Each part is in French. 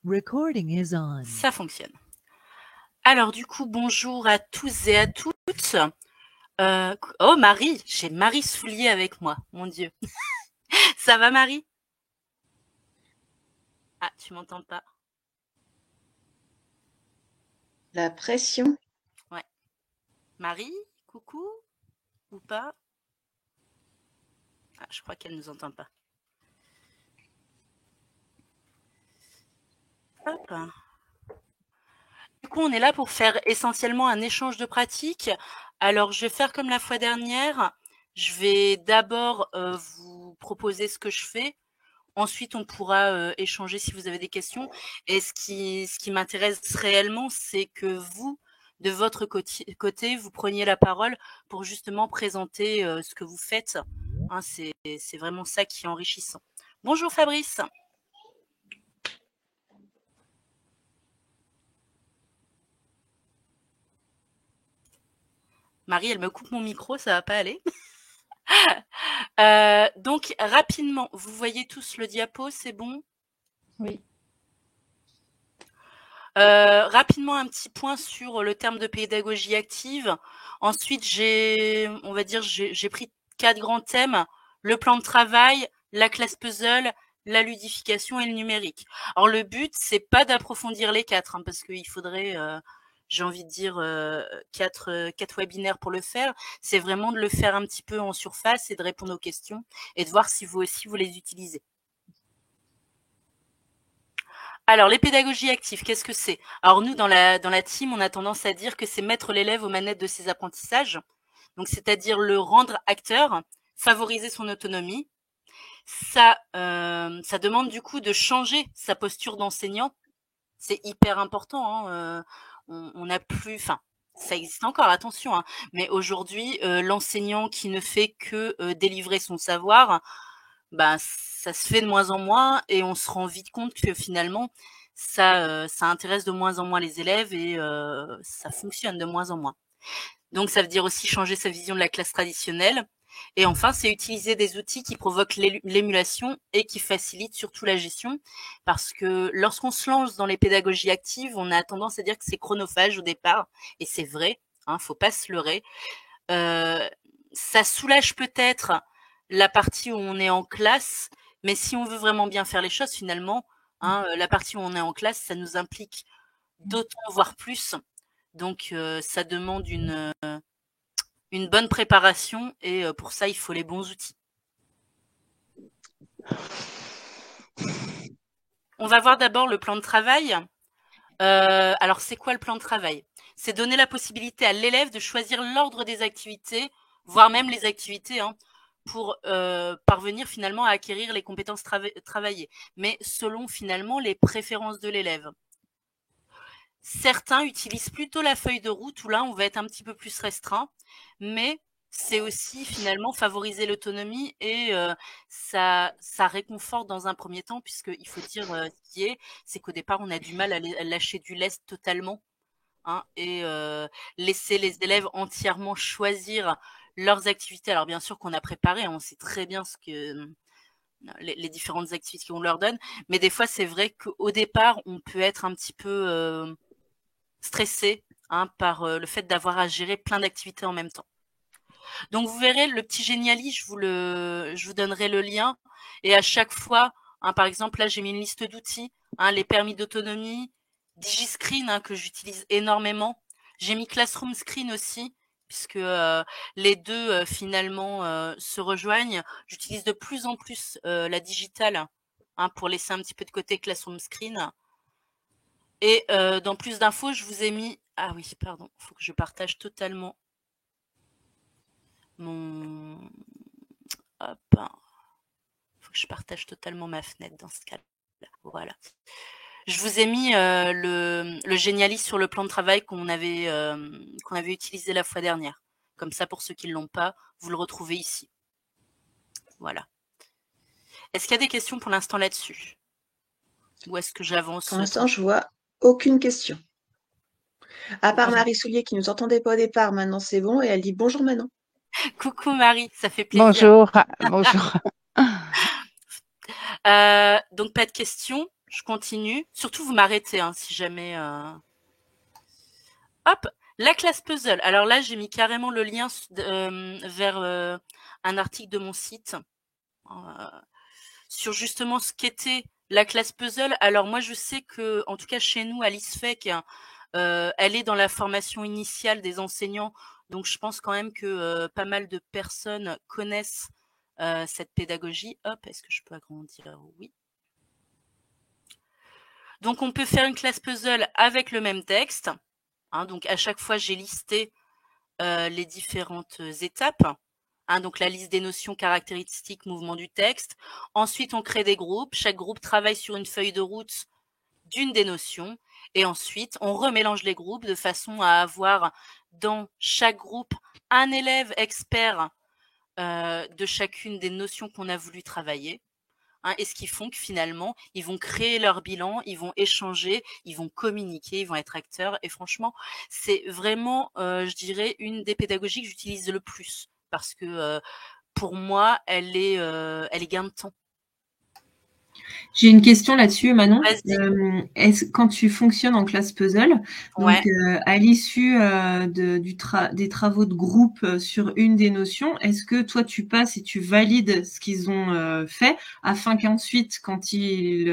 Recording is on. Ça fonctionne. Alors du coup, bonjour à tous et à toutes. Oh Marie, j'ai Marie Soulier avec moi, mon Dieu. Ça va Marie? Ah, tu m'entends pas? La pression. Ouais. Marie, coucou? Ou pas? Ah, je crois qu'elle nous entend pas. Hop. Du coup, on est là pour faire essentiellement un échange de pratiques. Alors, je vais faire comme la fois dernière. Je vais d'abord vous proposer ce que je fais. Ensuite, on pourra échanger si vous avez des questions. Et ce qui m'intéresse réellement, c'est que vous, de votre côté, vous preniez la parole pour justement présenter ce que vous faites. Hein, c'est vraiment ça qui est enrichissant. Bonjour Fabrice. Marie, elle me coupe mon micro, ça va pas aller. Donc, rapidement, vous voyez tous le diapo, c'est bon? Oui. Rapidement, un petit point sur le terme de pédagogie active. Ensuite, j'ai pris 4 grands thèmes: le plan de travail, la classe puzzle, la ludification et le numérique. Alors, le but, c'est pas d'approfondir les 4, hein, parce qu'il faudrait, j'ai envie de dire, 4 webinaires pour le faire. C'est vraiment de le faire un petit peu en surface et de répondre aux questions et de voir si vous aussi vous les utilisez. Alors, les pédagogies actives, qu'est-ce que c'est? Alors, nous, dans la team, on a tendance à dire que c'est mettre l'élève aux manettes de ses apprentissages. Donc, c'est-à-dire le rendre acteur, favoriser son autonomie. Ça demande du coup de changer sa posture d'enseignant. C'est hyper important. Hein. On n'a plus, enfin, ça existe encore, attention. Hein, mais aujourd'hui, l'enseignant qui ne fait que délivrer son savoir, bah, ça se fait de moins en moins et on se rend vite compte que finalement, ça intéresse de moins en moins les élèves et ça fonctionne de moins en moins. Donc, ça veut dire aussi changer sa vision de la classe traditionnelle. Et enfin, c'est utiliser des outils qui provoquent l'émulation et qui facilitent surtout la gestion. Parce que lorsqu'on se lance dans les pédagogies actives, on a tendance à dire que c'est chronophage au départ. Et c'est vrai, hein, faut pas se leurrer. Ça soulage peut-être la partie où on est en classe, mais si on veut vraiment bien faire les choses, finalement, hein, la partie où on est en classe, ça nous implique d'autant, voire plus. Donc, ça demande une bonne préparation et pour ça, il faut les bons outils. On va voir d'abord le plan de travail. Alors, c'est quoi le plan de travail? C'est donner la possibilité à l'élève de choisir l'ordre des activités, voire même les activités, hein, pour parvenir finalement à acquérir les compétences travaillées, mais selon finalement les préférences de l'élève. Certains utilisent plutôt la feuille de route où là, on va être un petit peu plus restreint, mais c'est aussi finalement favoriser l'autonomie et ça réconforte dans un premier temps, puisqu'il faut dire ce qui est, c'est qu'au départ, on a du mal à lâcher du lest totalement, hein, et laisser les élèves entièrement choisir leurs activités. Alors bien sûr qu'on a préparé, hein, on sait très bien ce que les différentes activités qu'on leur donne, mais des fois, c'est vrai qu'au départ, on peut être un petit peu stressé, hein, par le fait d'avoir à gérer plein d'activités en même temps. Donc vous verrez le petit Geniali, je vous donnerai le lien et à chaque fois, hein, par exemple là j'ai mis une liste d'outils, hein, les permis d'autonomie, DigiScreen, hein, que j'utilise énormément. J'ai mis Classroom Screen aussi puisque les deux finalement se rejoignent. J'utilise de plus en plus la digitale, hein, pour laisser un petit peu de côté Classroom Screen. Et dans plus d'infos, je vous ai mis... Ah oui, pardon, il faut que je partage totalement mon... Hop. Il faut que je partage totalement ma fenêtre dans ce cas-là. Voilà. Je vous ai mis le Geniali sur le plan de travail qu'on avait utilisé la fois dernière. Comme ça, pour ceux qui ne l'ont pas, vous le retrouvez ici. Voilà. Est-ce qu'il y a des questions pour l'instant là-dessus? Ou est-ce que j'avance? Pour l'instant, je vois aucune question. À part Bon. Marie Soulier qui nous entendait pas au départ, maintenant c'est bon et elle dit bonjour Manon. Coucou Marie, ça fait plaisir. Bonjour, bonjour. Donc pas de questions. Je continue. Surtout, vous m'arrêtez hein, si jamais... Hop, la classe puzzle. Alors là, j'ai mis carrément le lien vers un article de mon site sur justement ce qu'était la classe puzzle. Alors moi, je sais que, en tout cas chez nous, à l'ISFEC, elle est dans la formation initiale des enseignants. Donc je pense quand même que pas mal de personnes connaissent cette pédagogie. Hop, est-ce que je peux agrandir? Oui. Donc on peut faire une classe puzzle avec le même texte. Hein, donc à chaque fois, j'ai listé les différentes étapes. Hein, donc la liste des notions caractéristiques, mouvement du texte. Ensuite, on crée des groupes. Chaque groupe travaille sur une feuille de route d'une des notions. Et ensuite, on remélange les groupes de façon à avoir dans chaque groupe un élève expert de chacune des notions qu'on a voulu travailler. Hein, et ce qu'ils font que finalement, ils vont créer leur bilan, ils vont échanger, ils vont communiquer, ils vont être acteurs. Et franchement, c'est vraiment, je dirais, une des pédagogies que j'utilise le plus parce que pour moi, elle est gain de temps. J'ai une question là-dessus, Manon. Vas-y. Quand tu fonctionnes en classe puzzle, donc Ouais. à l'issue des travaux de groupe sur une des notions, est-ce que toi tu passes et tu valides ce qu'ils ont fait afin qu'ensuite, quand ils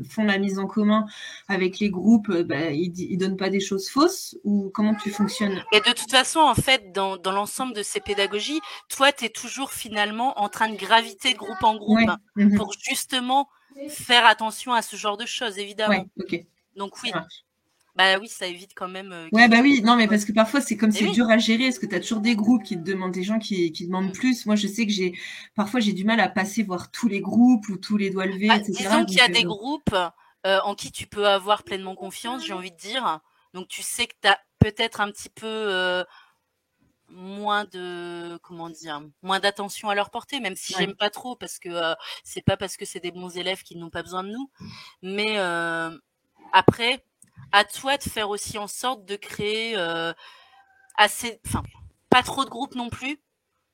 font la mise en commun avec les groupes, ils donnent pas des choses fausses ou comment tu fonctionnes? Et de toute façon, en fait, dans l'ensemble de ces pédagogies, toi, tu es toujours finalement en train de graviter de groupe en groupe Ouais. pour justement faire attention à ce genre de choses, évidemment. Ouais, ok. Donc oui, Ça marche. bah oui, ça évite quand même Ouais, qu'il y ait oui, non, mais choses. parce que parfois, c'est comme Mais c'est oui. dur à gérer, parce que tu as toujours des groupes qui te demandent, des gens qui demandent plus. Moi, je sais que parfois, j'ai du mal à passer voir tous les groupes ou tous les doigts levés, Bah, etc. disons qu'il y Donc, a des groupes en qui tu peux avoir pleinement confiance, j'ai envie de dire. Donc tu sais que tu as peut-être un petit peu moins de moins d'attention à leur porter, même si j'aime pas trop parce que c'est pas parce que c'est des bons élèves qu'ils n'ont pas besoin de nous. Mais après, à toi de faire aussi en sorte de créer pas trop de groupes non plus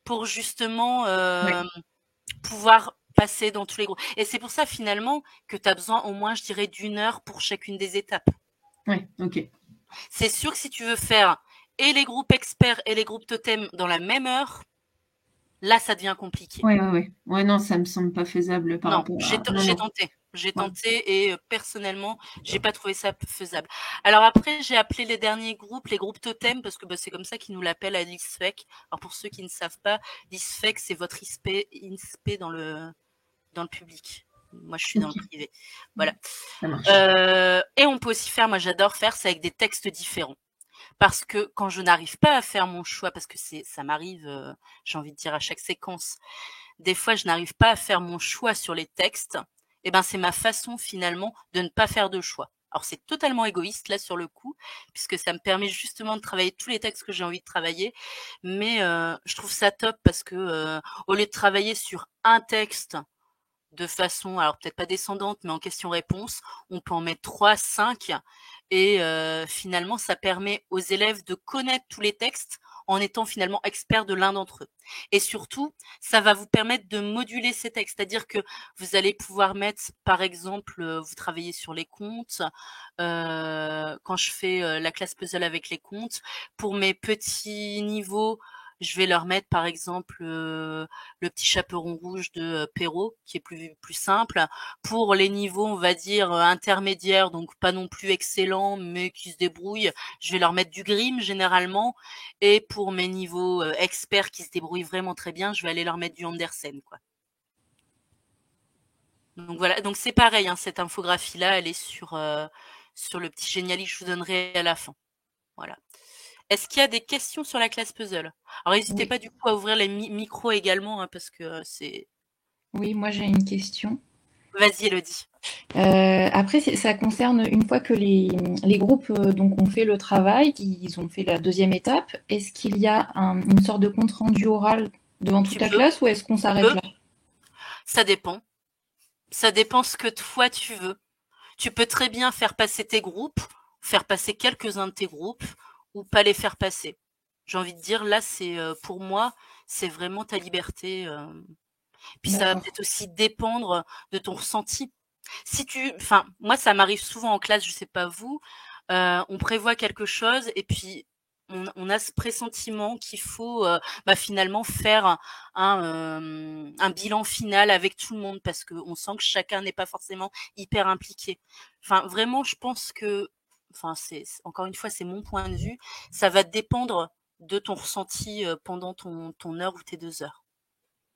pour justement pouvoir passer dans tous les groupes. Et c'est pour ça finalement que tu as besoin au moins, je dirais, d'1 heure pour chacune des étapes. Ouais, ok. C'est sûr que si tu veux faire et les groupes experts et les groupes totems dans la même heure, là, ça devient compliqué. Ouais. Ouais, non, ça me semble pas faisable par Non, rapport j'ai à. Non, non. tenté. J'ai Ouais. tenté et personnellement, j'ai pas trouvé ça faisable. Alors après, j'ai appelé les derniers groupes, les groupes totems, parce que c'est comme ça qu'ils nous l'appellent à l'ISFEC. Alors pour ceux qui ne savent pas, l'ISFEC, c'est votre ISP dans le public. Moi, je suis dans le Ok, privé. Voilà. ça marche. Et on peut aussi faire, moi j'adore faire, c'est avec des textes différents. Parce que quand je n'arrive pas à faire mon choix, parce que ça m'arrive, j'ai envie de dire à chaque séquence, des fois je n'arrive pas à faire mon choix sur les textes, et ben c'est ma façon finalement de ne pas faire de choix. Alors c'est totalement égoïste là sur le coup, puisque ça me permet justement de travailler tous les textes que j'ai envie de travailler, mais je trouve ça top parce que au lieu de travailler sur un texte de façon, alors peut-être pas descendante, mais en question-réponse, on peut en mettre 3, 5, et finalement, ça permet aux élèves de connaître tous les textes en étant finalement experts de l'un d'entre eux. Et surtout, ça va vous permettre de moduler ces textes, c'est-à-dire que vous allez pouvoir mettre, par exemple, vous travaillez sur les comptes, quand je fais la classe puzzle avec les comptes, pour mes petits niveaux, je vais leur mettre, par exemple, le petit chaperon rouge de Perrault, qui est plus simple. Pour les niveaux, on va dire, intermédiaires, donc pas non plus excellents, mais qui se débrouillent, je vais leur mettre du Grimm généralement. Et pour mes niveaux experts qui se débrouillent vraiment très bien, je vais aller leur mettre du Andersen, quoi. Donc voilà, donc c'est pareil, hein, cette infographie-là, elle est sur le petit géniali que je vous donnerai à la fin. Voilà. Est-ce qu'il y a des questions sur la classe puzzle? Alors n'hésitez Oui, pas du coup à ouvrir les micros également, hein, parce que c'est... oui, moi j'ai une question. Vas-y Elodie. Après, ça concerne une fois que les groupes donc ont fait le travail, qu'ils ont fait la deuxième étape, est-ce qu'il y a une sorte de compte rendu oral devant toute Tu la peux, classe ou est-ce qu'on tu s'arrête peux. là? Ça dépend. Ça dépend ce que toi tu veux. Tu peux très bien faire passer tes groupes, faire passer quelques-uns de tes groupes, ou pas les faire passer. J'ai envie de dire, là, c'est pour moi, c'est vraiment ta liberté. Puis ça va D'accord. peut-être aussi dépendre de ton ressenti. Enfin, moi, ça m'arrive souvent en classe, je sais pas vous, on prévoit quelque chose et puis on a ce pressentiment qu'il faut finalement faire un bilan final avec tout le monde parce qu'on sent que chacun n'est pas forcément hyper impliqué. Enfin, vraiment, je pense que, enfin, encore une fois, c'est mon point de vue, ça va dépendre de ton ressenti pendant ton heure ou tes 2 heures.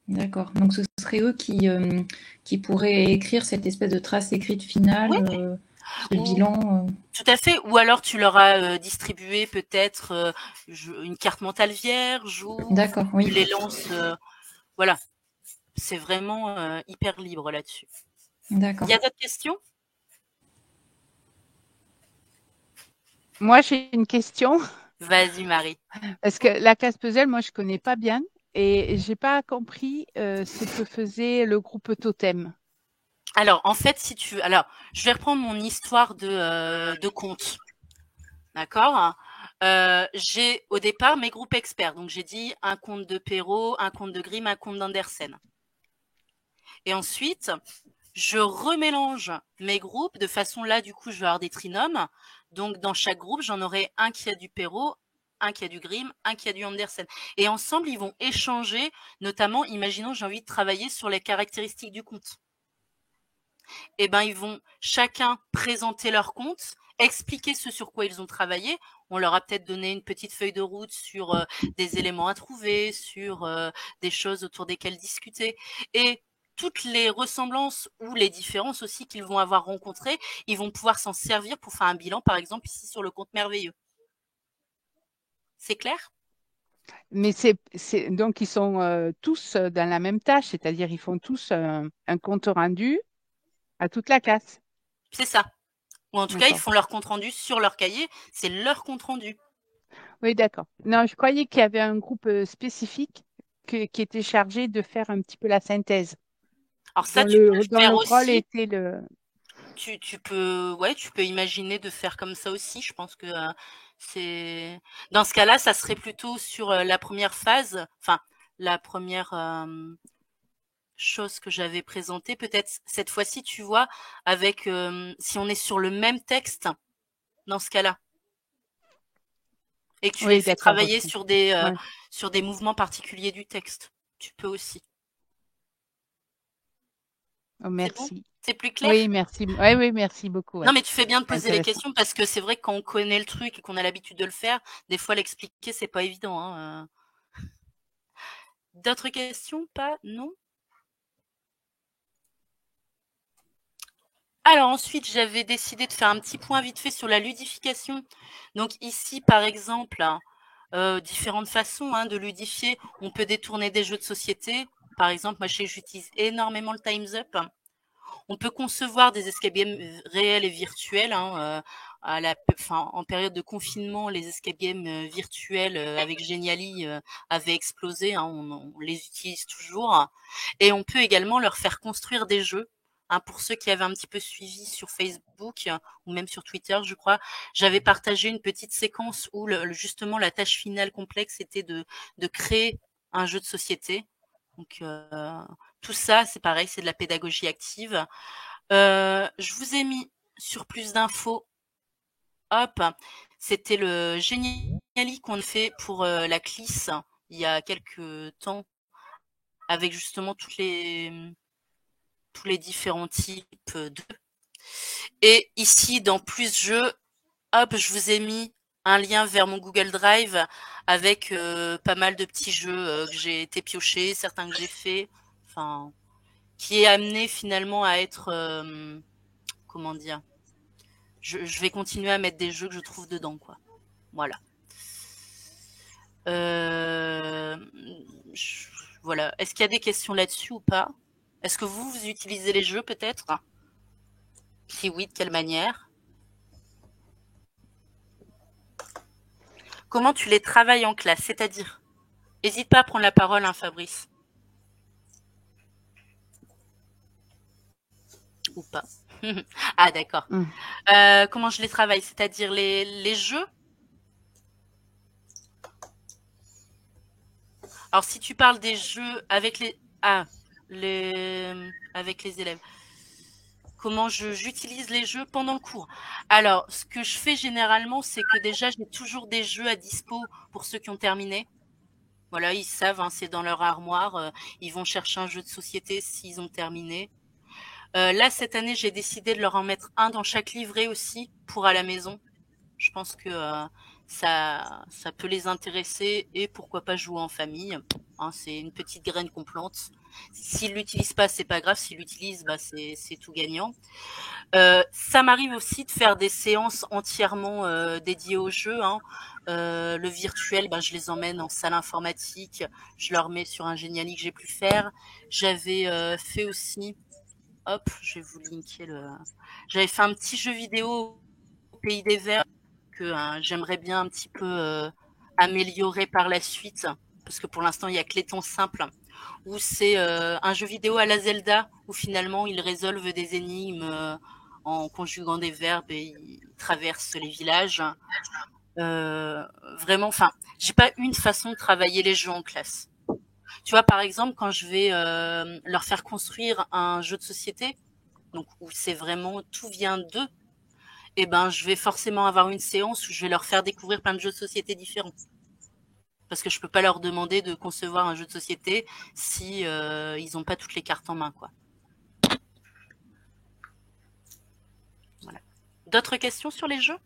D'accord. Donc ce serait eux qui pourraient écrire cette espèce de trace écrite finale, Oui. ce bilan. Tout à fait. Ou alors tu leur as distribué peut-être une carte mentale vierge ou D'accord, tu oui. les lances. Voilà. C'est vraiment hyper libre là-dessus. D'accord. Il y a d'autres questions? Moi, j'ai une question. Vas-y, Marie. Parce que la classe puzzle, moi, je connais pas bien et j'ai pas compris ce que faisait le groupe Totem. Alors, en fait, je vais reprendre mon histoire de conte. D'accord? J'ai au départ mes groupes experts. Donc, j'ai dit un conte de Perrault, un conte de Grimm, un conte d'Andersen. Et ensuite, je remélange mes groupes de façon là, du coup, je vais avoir des trinômes. Donc, dans chaque groupe, j'en aurai un qui a du Perrault, un qui a du Grimm, un qui a du Andersen. Et ensemble, ils vont échanger, notamment, imaginons, j'ai envie de travailler sur les caractéristiques du conte. Eh ben, ils vont chacun présenter leur conte, expliquer ce sur quoi ils ont travaillé. On leur a peut-être donné une petite feuille de route sur des éléments à trouver, sur des choses autour desquelles discuter. Et toutes les ressemblances ou les différences aussi qu'ils vont avoir rencontrées, ils vont pouvoir s'en servir pour faire un bilan, par exemple, ici sur le conte merveilleux. C'est clair? Mais donc ils sont tous dans la même tâche, c'est-à-dire ils font tous un compte rendu à toute la classe. C'est ça. Ou en tout cas, ils D'accord. font leur compte rendu sur leur cahier. C'est leur compte rendu. Oui, d'accord. Non, je croyais qu'il y avait un groupe spécifique qui était chargé de faire un petit peu la synthèse, Alors ça, dont tu peux dont le faire le rôle aussi. était le. Tu peux imaginer de faire comme ça aussi. Je pense que c'est dans ce cas-là, ça serait plutôt sur la première phase, enfin la première chose que j'avais présentée. Peut-être cette fois-ci, tu vois, avec si on est sur le même texte dans ce cas-là et que tu les Oui, fais d'accord. travailler Ok. Ouais. sur des mouvements particuliers du texte, tu peux aussi. Oh, C'est bon? merci. C'est plus clair? Oui, merci. Oui, oui, merci beaucoup. Non, Ouais. mais tu fais bien de C'est poser les intéressant. questions parce que c'est vrai que quand on connaît le truc et qu'on a l'habitude de le faire, des fois l'expliquer, c'est pas évident, hein. D'autres questions? Pas? Non? Alors ensuite, j'avais décidé de faire un petit point vite fait sur la ludification. Donc ici, par exemple, différentes façons de ludifier. On peut détourner des jeux de société. Par exemple, moi, j'utilise énormément le Time's Up. On peut concevoir des escape games réels et virtuels. En période de confinement, les escape games virtuels avec Geniali avaient explosé. On les utilise toujours. Et on peut également leur faire construire des jeux. Pour ceux qui avaient un petit peu suivi sur Facebook ou même sur Twitter, je crois, j'avais partagé une petite séquence où justement la tâche finale complexe était de créer un jeu de société. Donc tout ça, c'est pareil, c'est de la pédagogie active. Je vous ai mis sur plus d'infos. Hop, c'était le Geniali qu'on a fait pour la CLIS il y a quelques temps, avec justement tous les différents types de. Et ici, dans plus jeux, hop, je vous ai mis un lien vers mon Google Drive avec pas mal de petits jeux que j'ai été piocher, certains que j'ai fait, enfin, qui est amené finalement à être, comment dire, je vais continuer à mettre des jeux que je trouve dedans, quoi. Voilà. Voilà. Est-ce qu'il y a des questions là-dessus ou pas? Est-ce que vous utilisez les jeux peut-être? Si oui, de quelle manière? Comment tu les travailles en classe? C'est-à-dire, n'hésite pas à prendre la parole, Fabrice. Ou pas. Ah, d'accord. Comment je les travaille? C'est-à-dire les jeux? Alors, si tu parles des jeux avec les... avec les élèves. comment j'utilise les jeux pendant le cours. Alors, ce que je fais généralement, c'est que déjà, j'ai toujours des jeux à dispo pour ceux qui ont terminé. Voilà, ils savent, hein, c'est dans leur armoire. Ils vont chercher un jeu de société s'ils ont terminé. Là, cette année, j'ai décidé de leur en mettre un dans chaque livret aussi pour à la maison. Je pense que ça peut les intéresser et pourquoi pas jouer en famille. Hein, c'est une petite graine qu'on plante. S'ils l'utilisent pas, c'est pas grave. S'ils l'utilisent, bah c'est tout gagnant. Ça m'arrive aussi de faire des séances entièrement dédiées au jeu. Hein. Le virtuel, je les emmène en salle informatique. Je leur mets sur un Geniali que j'ai pu faire. J'avais fait aussi, hop, je vais vous linker j'avais fait un petit jeu vidéo au Pays des Verts que j'aimerais bien un petit peu améliorer par la suite, parce que pour l'instant il y a que les temps simples, où c'est un jeu vidéo à la Zelda, où finalement ils résolvent des énigmes en conjuguant des verbes et ils traversent les villages. Vraiment, enfin, j'ai pas une façon de travailler les jeux en classe. Tu vois, par exemple, quand je vais leur faire construire un jeu de société, donc où c'est vraiment tout vient d'eux, et je vais forcément avoir une séance où je vais leur faire découvrir plein de jeux de société différents. Parce que je peux pas leur demander de concevoir un jeu de société si ils ont pas toutes les cartes en main, quoi. Voilà. D'autres questions sur les jeux ?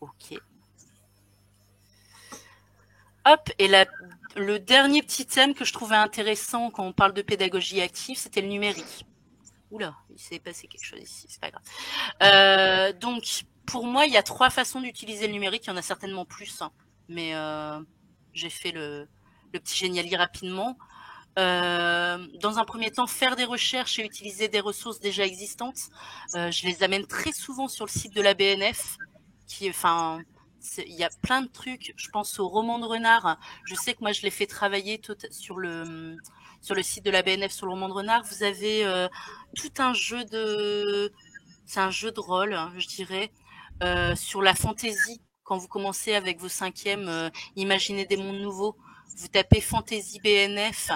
Ok. Hop, et le dernier petit thème que je trouvais intéressant quand on parle de pédagogie active, c'était le numérique. Oula, il s'est passé quelque chose ici, c'est pas grave. Donc, pour moi, il y a 3 façons d'utiliser le numérique. Il y en a certainement plus, hein, mais j'ai fait le petit Geniali rapidement. Dans un premier temps, faire des recherches et utiliser des ressources déjà existantes. Je les amène très souvent sur le site de la BNF, il y a plein de trucs. Je pense au roman de renard. Je sais que moi, je l'ai fait travailler sur le site de la BNF sur le roman de renard. Vous avez tout un jeu c'est un jeu de rôle, hein, je dirais, sur la fantaisie. Quand vous commencez avec vos 5e, imaginez des mondes nouveaux. Vous tapez fantaisie BNF.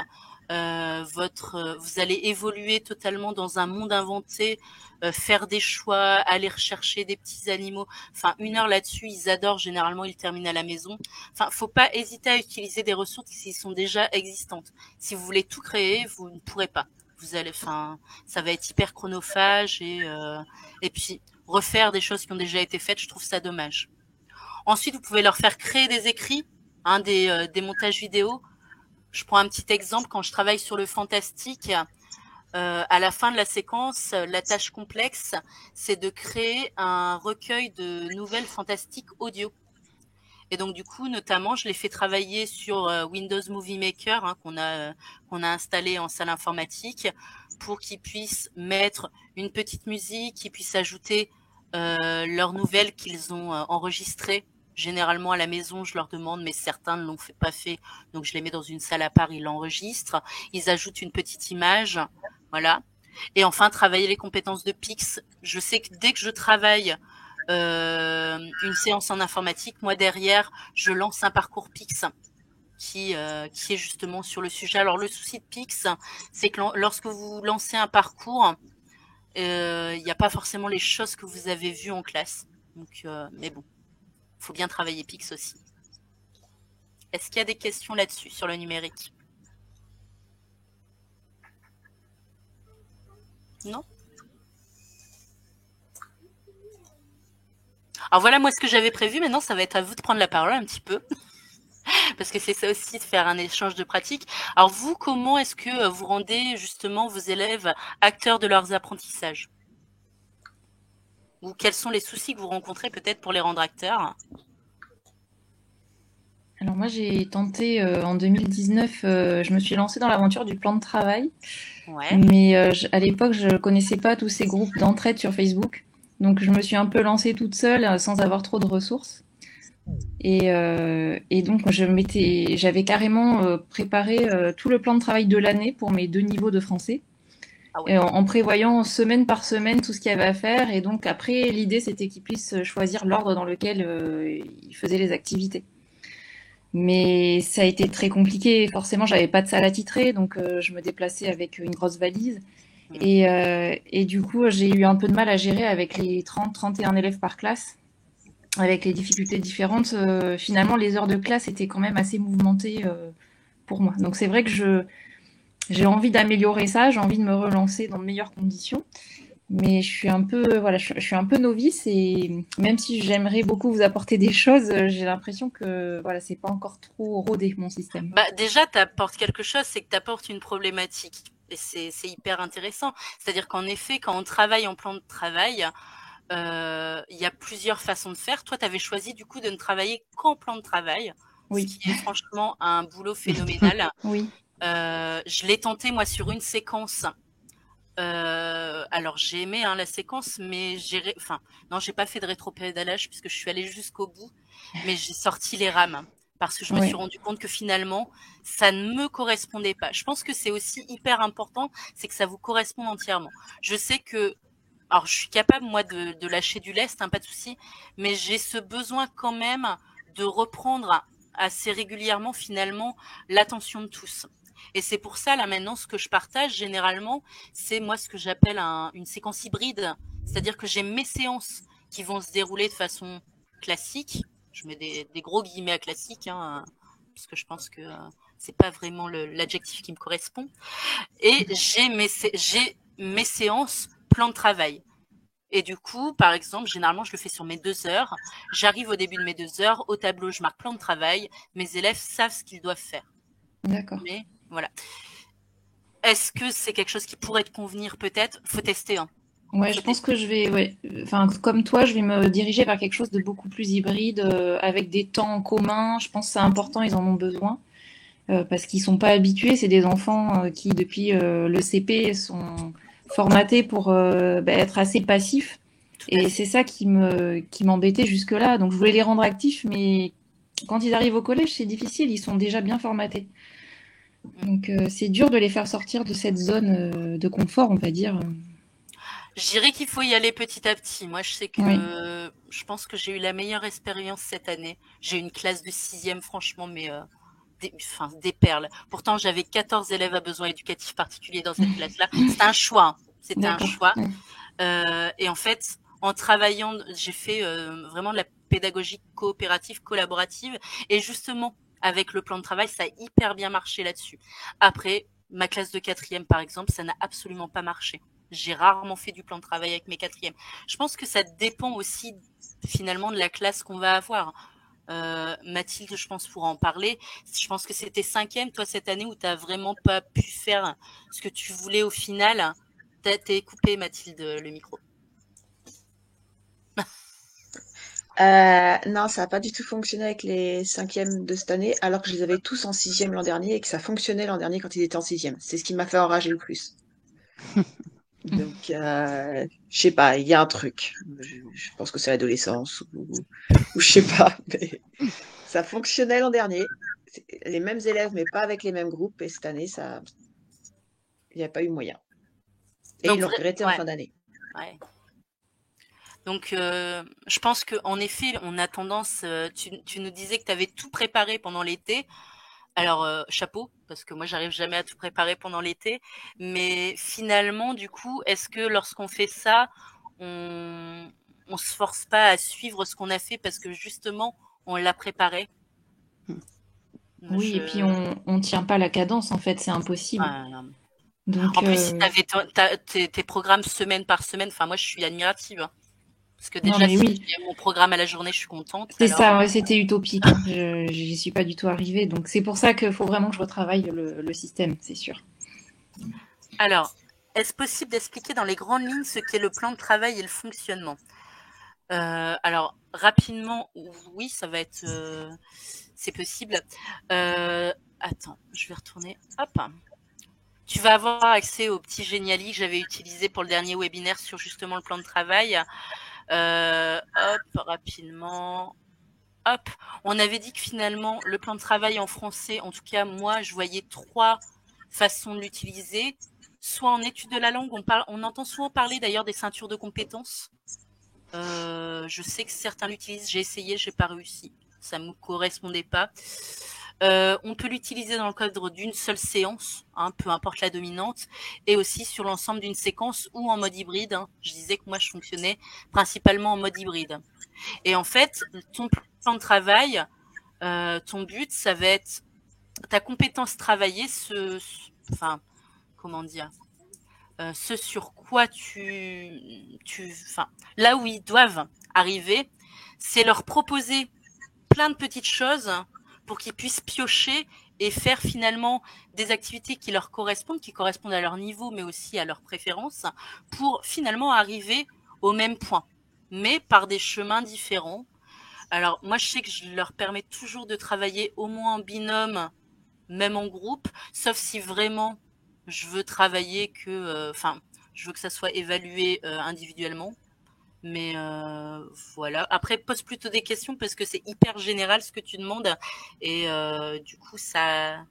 Vous allez évoluer totalement dans un monde inventé, faire des choix, aller rechercher des petits animaux. Enfin, 1 heure là-dessus, ils adorent. Généralement, ils terminent à la maison. Enfin, faut pas hésiter à utiliser des ressources qui sont déjà existantes. Si vous voulez tout créer, vous ne pourrez pas. Ça va être hyper chronophage et puis refaire des choses qui ont déjà été faites, je trouve ça dommage. Ensuite, vous pouvez leur faire créer des écrits, hein, des montages vidéo. Je prends un petit exemple. Quand je travaille sur le fantastique, à la fin de la séquence, la tâche complexe, c'est de créer un recueil de nouvelles fantastiques audio. Et donc, du coup, notamment, je l'ai fait travailler sur Windows Movie Maker, hein, qu'on a installé en salle informatique, pour qu'ils puissent mettre une petite musique, qu'ils puissent ajouter leurs nouvelles qu'ils ont enregistrées. Généralement à la maison, je leur demande, mais certains ne l'ont pas fait, donc je les mets dans une salle à part, ils l'enregistrent, ils ajoutent une petite image, voilà. Et enfin, travailler les compétences de Pix. Je sais que dès que je travaille une séance en informatique, moi derrière, je lance un parcours Pix qui est justement sur le sujet. Alors le souci de Pix, c'est que lorsque vous lancez un parcours, il n'y a pas forcément les choses que vous avez vues en classe. Donc, mais bon. Faut bien travailler Pix aussi. Est-ce qu'il y a des questions là-dessus, sur le numérique? Non? Alors voilà, moi, ce que j'avais prévu. Maintenant, ça va être à vous de prendre la parole un petit peu. Parce que c'est ça aussi, de faire un échange de pratiques. Alors vous, comment est-ce que vous rendez justement vos élèves acteurs de leurs apprentissages? Ou quels sont les soucis que vous rencontrez peut-être pour les rendre acteurs? Alors moi j'ai tenté en 2019, je me suis lancée dans l'aventure du plan de travail, Ouais. mais à l'époque je connaissais pas tous ces groupes d'entraide sur Facebook, donc je me suis un peu lancée toute seule sans avoir trop de ressources. Et donc j'avais carrément préparé tout le plan de travail de l'année pour mes 2 niveaux de français. Ah ouais. Et en prévoyant semaine par semaine tout ce qu'il y avait à faire. Et donc après, l'idée, c'était qu'ils puissent choisir l'ordre dans lequel ils faisaient les activités. Mais ça a été très compliqué. Forcément, j'avais pas de salle attitrée, donc je me déplaçais avec une grosse valise. Et du coup, j'ai eu un peu de mal à gérer avec les 30-31 élèves par classe, avec les difficultés différentes. Finalement, les heures de classe étaient quand même assez mouvementées pour moi. Donc c'est vrai que j'ai envie d'améliorer ça, j'ai envie de me relancer dans de meilleures conditions. Mais je suis un peu, voilà, je suis un peu novice et même si j'aimerais beaucoup vous apporter des choses, j'ai l'impression que voilà, c'est pas encore trop rodé mon système. Bah, déjà, tu apportes quelque chose, c'est que tu apportes une problématique. Et c'est hyper intéressant. C'est-à-dire qu'en effet, quand on travaille en plan de travail, il y a plusieurs façons de faire. Toi, tu avais choisi du coup de ne travailler qu'en plan de travail, Oui. ce qui est franchement un boulot phénoménal. Oui. Je l'ai tenté moi sur une séquence. Alors j'ai aimé la séquence, mais non, j'ai pas fait de rétropédalage puisque je suis allée jusqu'au bout, mais j'ai sorti les rames parce que je me suis rendu compte que finalement ça ne me correspondait pas. Je pense que c'est aussi hyper important, c'est que ça vous corresponde entièrement. Je sais que alors je suis capable moi de lâcher du lest, pas de souci, mais j'ai ce besoin quand même de reprendre assez régulièrement finalement l'attention de tous. Et c'est pour ça, là, maintenant, ce que je partage généralement, c'est moi ce que j'appelle une séquence hybride. C'est-à-dire que j'ai mes séances qui vont se dérouler de façon classique. Je mets des gros guillemets à classique, parce que je pense que c'est pas vraiment l'adjectif qui me correspond. Et j'ai mes séances plan de travail. Et du coup, par exemple, généralement, je le fais sur mes 2 heures. J'arrive au début de mes 2 heures. Au tableau, je marque plan de travail. Mes élèves savent ce qu'ils doivent faire. D'accord. Mais voilà. Est-ce que c'est quelque chose qui pourrait te convenir peut-être? Faut tester. Ouais, je pense que je vais, ouais, enfin, comme toi, je vais me diriger vers quelque chose de beaucoup plus hybride, avec des temps en commun. Je pense que c'est important, ils en ont besoin, parce qu'ils sont pas habitués. C'est des enfants qui, depuis le CP, sont formatés pour être assez passifs. Et c'est ça qui m'embêtait jusque-là. Donc je voulais les rendre actifs, mais quand ils arrivent au collège, c'est difficile. Ils sont déjà bien formatés. Donc c'est dur de les faire sortir de cette zone de confort, on va dire. Je dirais qu'il faut y aller petit à petit. Moi, je sais que je pense que j'ai eu la meilleure expérience cette année. J'ai eu une classe de 6e, franchement, mais des perles. Pourtant, j'avais 14 élèves à besoins éducatifs particuliers dans cette classe-là. C'était un choix. C'était un choix. Et en fait, en travaillant, j'ai fait vraiment de la pédagogie coopérative, collaborative. Et justement, avec le plan de travail, ça a hyper bien marché là-dessus. Après, ma classe de 4e, par exemple, ça n'a absolument pas marché. J'ai rarement fait du plan de travail avec mes 4e. Je pense que ça dépend aussi finalement de la classe qu'on va avoir. Mathilde, je pense, pourra en parler. Je pense que c'était 5e, toi, cette année, où tu n'as vraiment pas pu faire ce que tu voulais au final. T'es coupé, Mathilde, le micro. Non, ça n'a pas du tout fonctionné avec les 5e de cette année, alors que je les avais tous en 6e l'an dernier et que ça fonctionnait l'an dernier quand ils étaient en 6e. C'est ce qui m'a fait enrager le plus. Donc, je sais pas, il y a un truc. Je pense que c'est l'adolescence ou je sais pas, mais ça fonctionnait l'an dernier. Les mêmes élèves, mais pas avec les mêmes groupes. Et cette année, il n'y a pas eu moyen. Et Donc, ils l'ont regretté en fin d'année. Ouais. Donc, je pense qu'en effet, on a tendance. Tu nous disais que tu avais tout préparé pendant l'été. Alors, chapeau, parce que moi, j'arrive jamais à tout préparer pendant l'été. Mais finalement, du coup, est-ce que lorsqu'on fait ça, on se force pas à suivre ce qu'on a fait parce que justement, on l'a préparé? Oui, et puis on tient pas la cadence, en fait, c'est impossible. Donc, en plus, si tu avais tes programmes semaine par semaine, enfin, moi, je suis admirative. Parce que déjà, si j'ai mon programme à la journée, je suis contente. C'est ça, ouais, c'était utopique. J'y suis pas du tout arrivée. Donc, c'est pour ça qu'il faut vraiment que je retravaille le système, c'est sûr. Alors, est-ce possible d'expliquer dans les grandes lignes ce qu'est le plan de travail et le fonctionnement? Alors, rapidement, oui, ça va être... c'est possible. Attends, je vais retourner. Hop. Tu vas avoir accès au petit Geniali que j'avais utilisé pour le dernier webinaire sur justement le plan de travail. Hop, rapidement. Hop, on avait dit que finalement, le plan de travail en français, en tout cas, moi, je voyais 3 façons de l'utiliser. Soit en étude de la langue, on entend souvent parler d'ailleurs des ceintures de compétences. Je sais que certains l'utilisent, j'ai essayé, j'ai pas réussi. ça me correspondait pas. On peut l'utiliser dans le cadre d'une seule séance, hein, peu importe la dominante, et aussi sur l'ensemble d'une séquence ou en mode hybride. Hein. Je disais que moi, je fonctionnais principalement en mode hybride. Et en fait, ton plan de travail, ton but, ça va être ta compétence travaillée, enfin, comment dire, ce sur quoi là où ils doivent arriver, c'est leur proposer plein de petites choses pour qu'ils puissent piocher et faire finalement des activités qui leur correspondent, qui correspondent à leur niveau, mais aussi à leurs préférences, pour finalement arriver au même point, mais par des chemins différents. Alors, moi, je sais que je leur permets toujours de travailler au moins en binôme, même en groupe, sauf si vraiment je veux travailler je veux que ça soit évalué individuellement. Mais voilà. Après, pose plutôt des questions parce que c'est hyper général ce que tu demandes. Et du coup, ça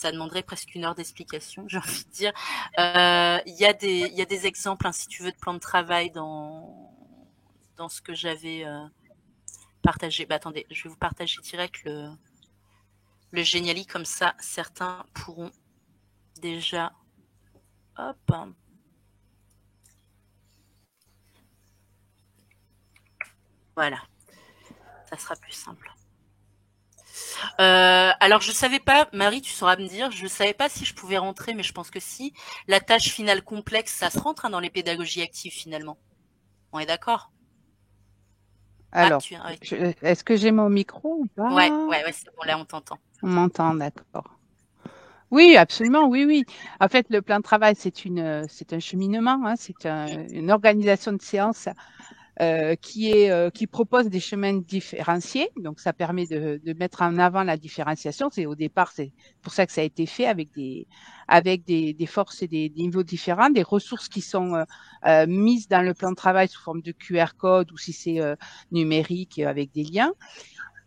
demanderait presque 1 heure d'explication, j'ai envie de dire. Il y a des exemples, hein, si tu veux, de plan de travail dans ce que j'avais partagé. Attendez, je vais vous partager direct le Geniali, comme ça, certains pourront déjà... Hop. Voilà, ça sera plus simple. Alors, je savais pas, Marie, tu sauras me dire, je savais pas si je pouvais rentrer, mais je pense que si. La tâche finale complexe, ça se rentre, hein, dans les pédagogies actives, finalement. On est d'accord? Alors, oui. est-ce que j'ai mon micro ou pas? Ouais, c'est bon, là, on t'entend. On m'entend, d'accord. Oui, absolument, oui. En fait, le plan de travail, c'est un cheminement, hein, c'est une organisation de séance qui propose des chemins différenciés. Donc, ça permet de mettre en avant la différenciation. Au départ, c'est pour ça que ça a été fait avec des forces et des niveaux différents, des ressources qui sont mises dans le plan de travail sous forme de QR code ou si c'est numérique avec des liens.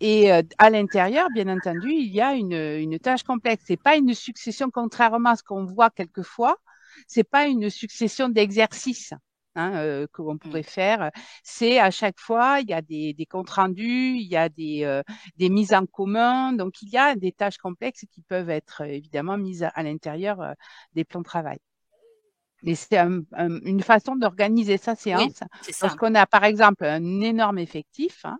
Et à l'intérieur, bien entendu, il y a une tâche complexe. C'est pas une succession, contrairement à ce qu'on voit quelquefois, c'est pas une succession d'exercices, hein, que l'on pourrait faire. C'est à chaque fois, il y a des comptes rendus, il y a des mises en commun. Donc, il y a des tâches complexes qui peuvent être évidemment mises à l'intérieur des plans de travail. Et c'est une façon d'organiser sa séance. Oui, c'est ça. Lorsqu'on a, par exemple, un énorme effectif, hein,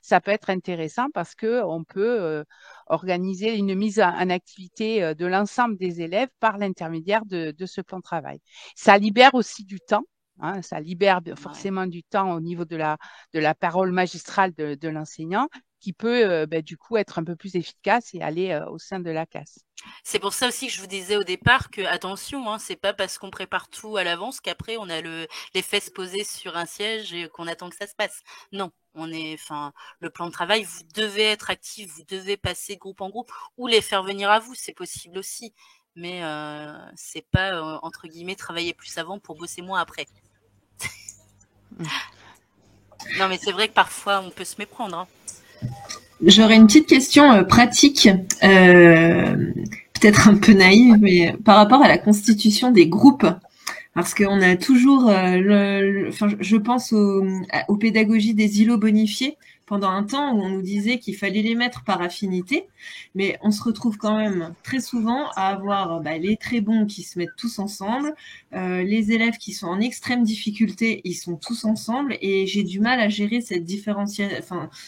ça peut être intéressant parce que on peut organiser une mise en activité de l'ensemble des élèves par l'intermédiaire de ce plan de travail. Ça libère aussi du temps. Hein, ça libère forcément du temps au niveau de la parole magistrale de l'enseignant qui peut du coup être un peu plus efficace et aller au sein de la classe. C'est pour ça aussi que je vous disais au départ que, attention, hein, c'est pas parce qu'on prépare tout à l'avance qu'après on a les fesses posées sur un siège et qu'on attend que ça se passe. Non, le plan de travail, vous devez être actif, vous devez passer de groupe en groupe ou les faire venir à vous, c'est possible aussi. Mais c'est pas, entre guillemets, travailler plus avant pour bosser moins après. Non, mais c'est vrai que parfois on peut se méprendre, hein. J'aurais une petite question pratique, peut-être un peu naïve, mais par rapport à la constitution des groupes, parce qu'on a toujours, je pense aux pédagogies des îlots bonifiés. Pendant un temps où on nous disait qu'il fallait les mettre par affinité, mais on se retrouve quand même très souvent à avoir les très bons qui se mettent tous ensemble, les élèves qui sont en extrême difficulté, ils sont tous ensemble, et j'ai du mal à gérer cette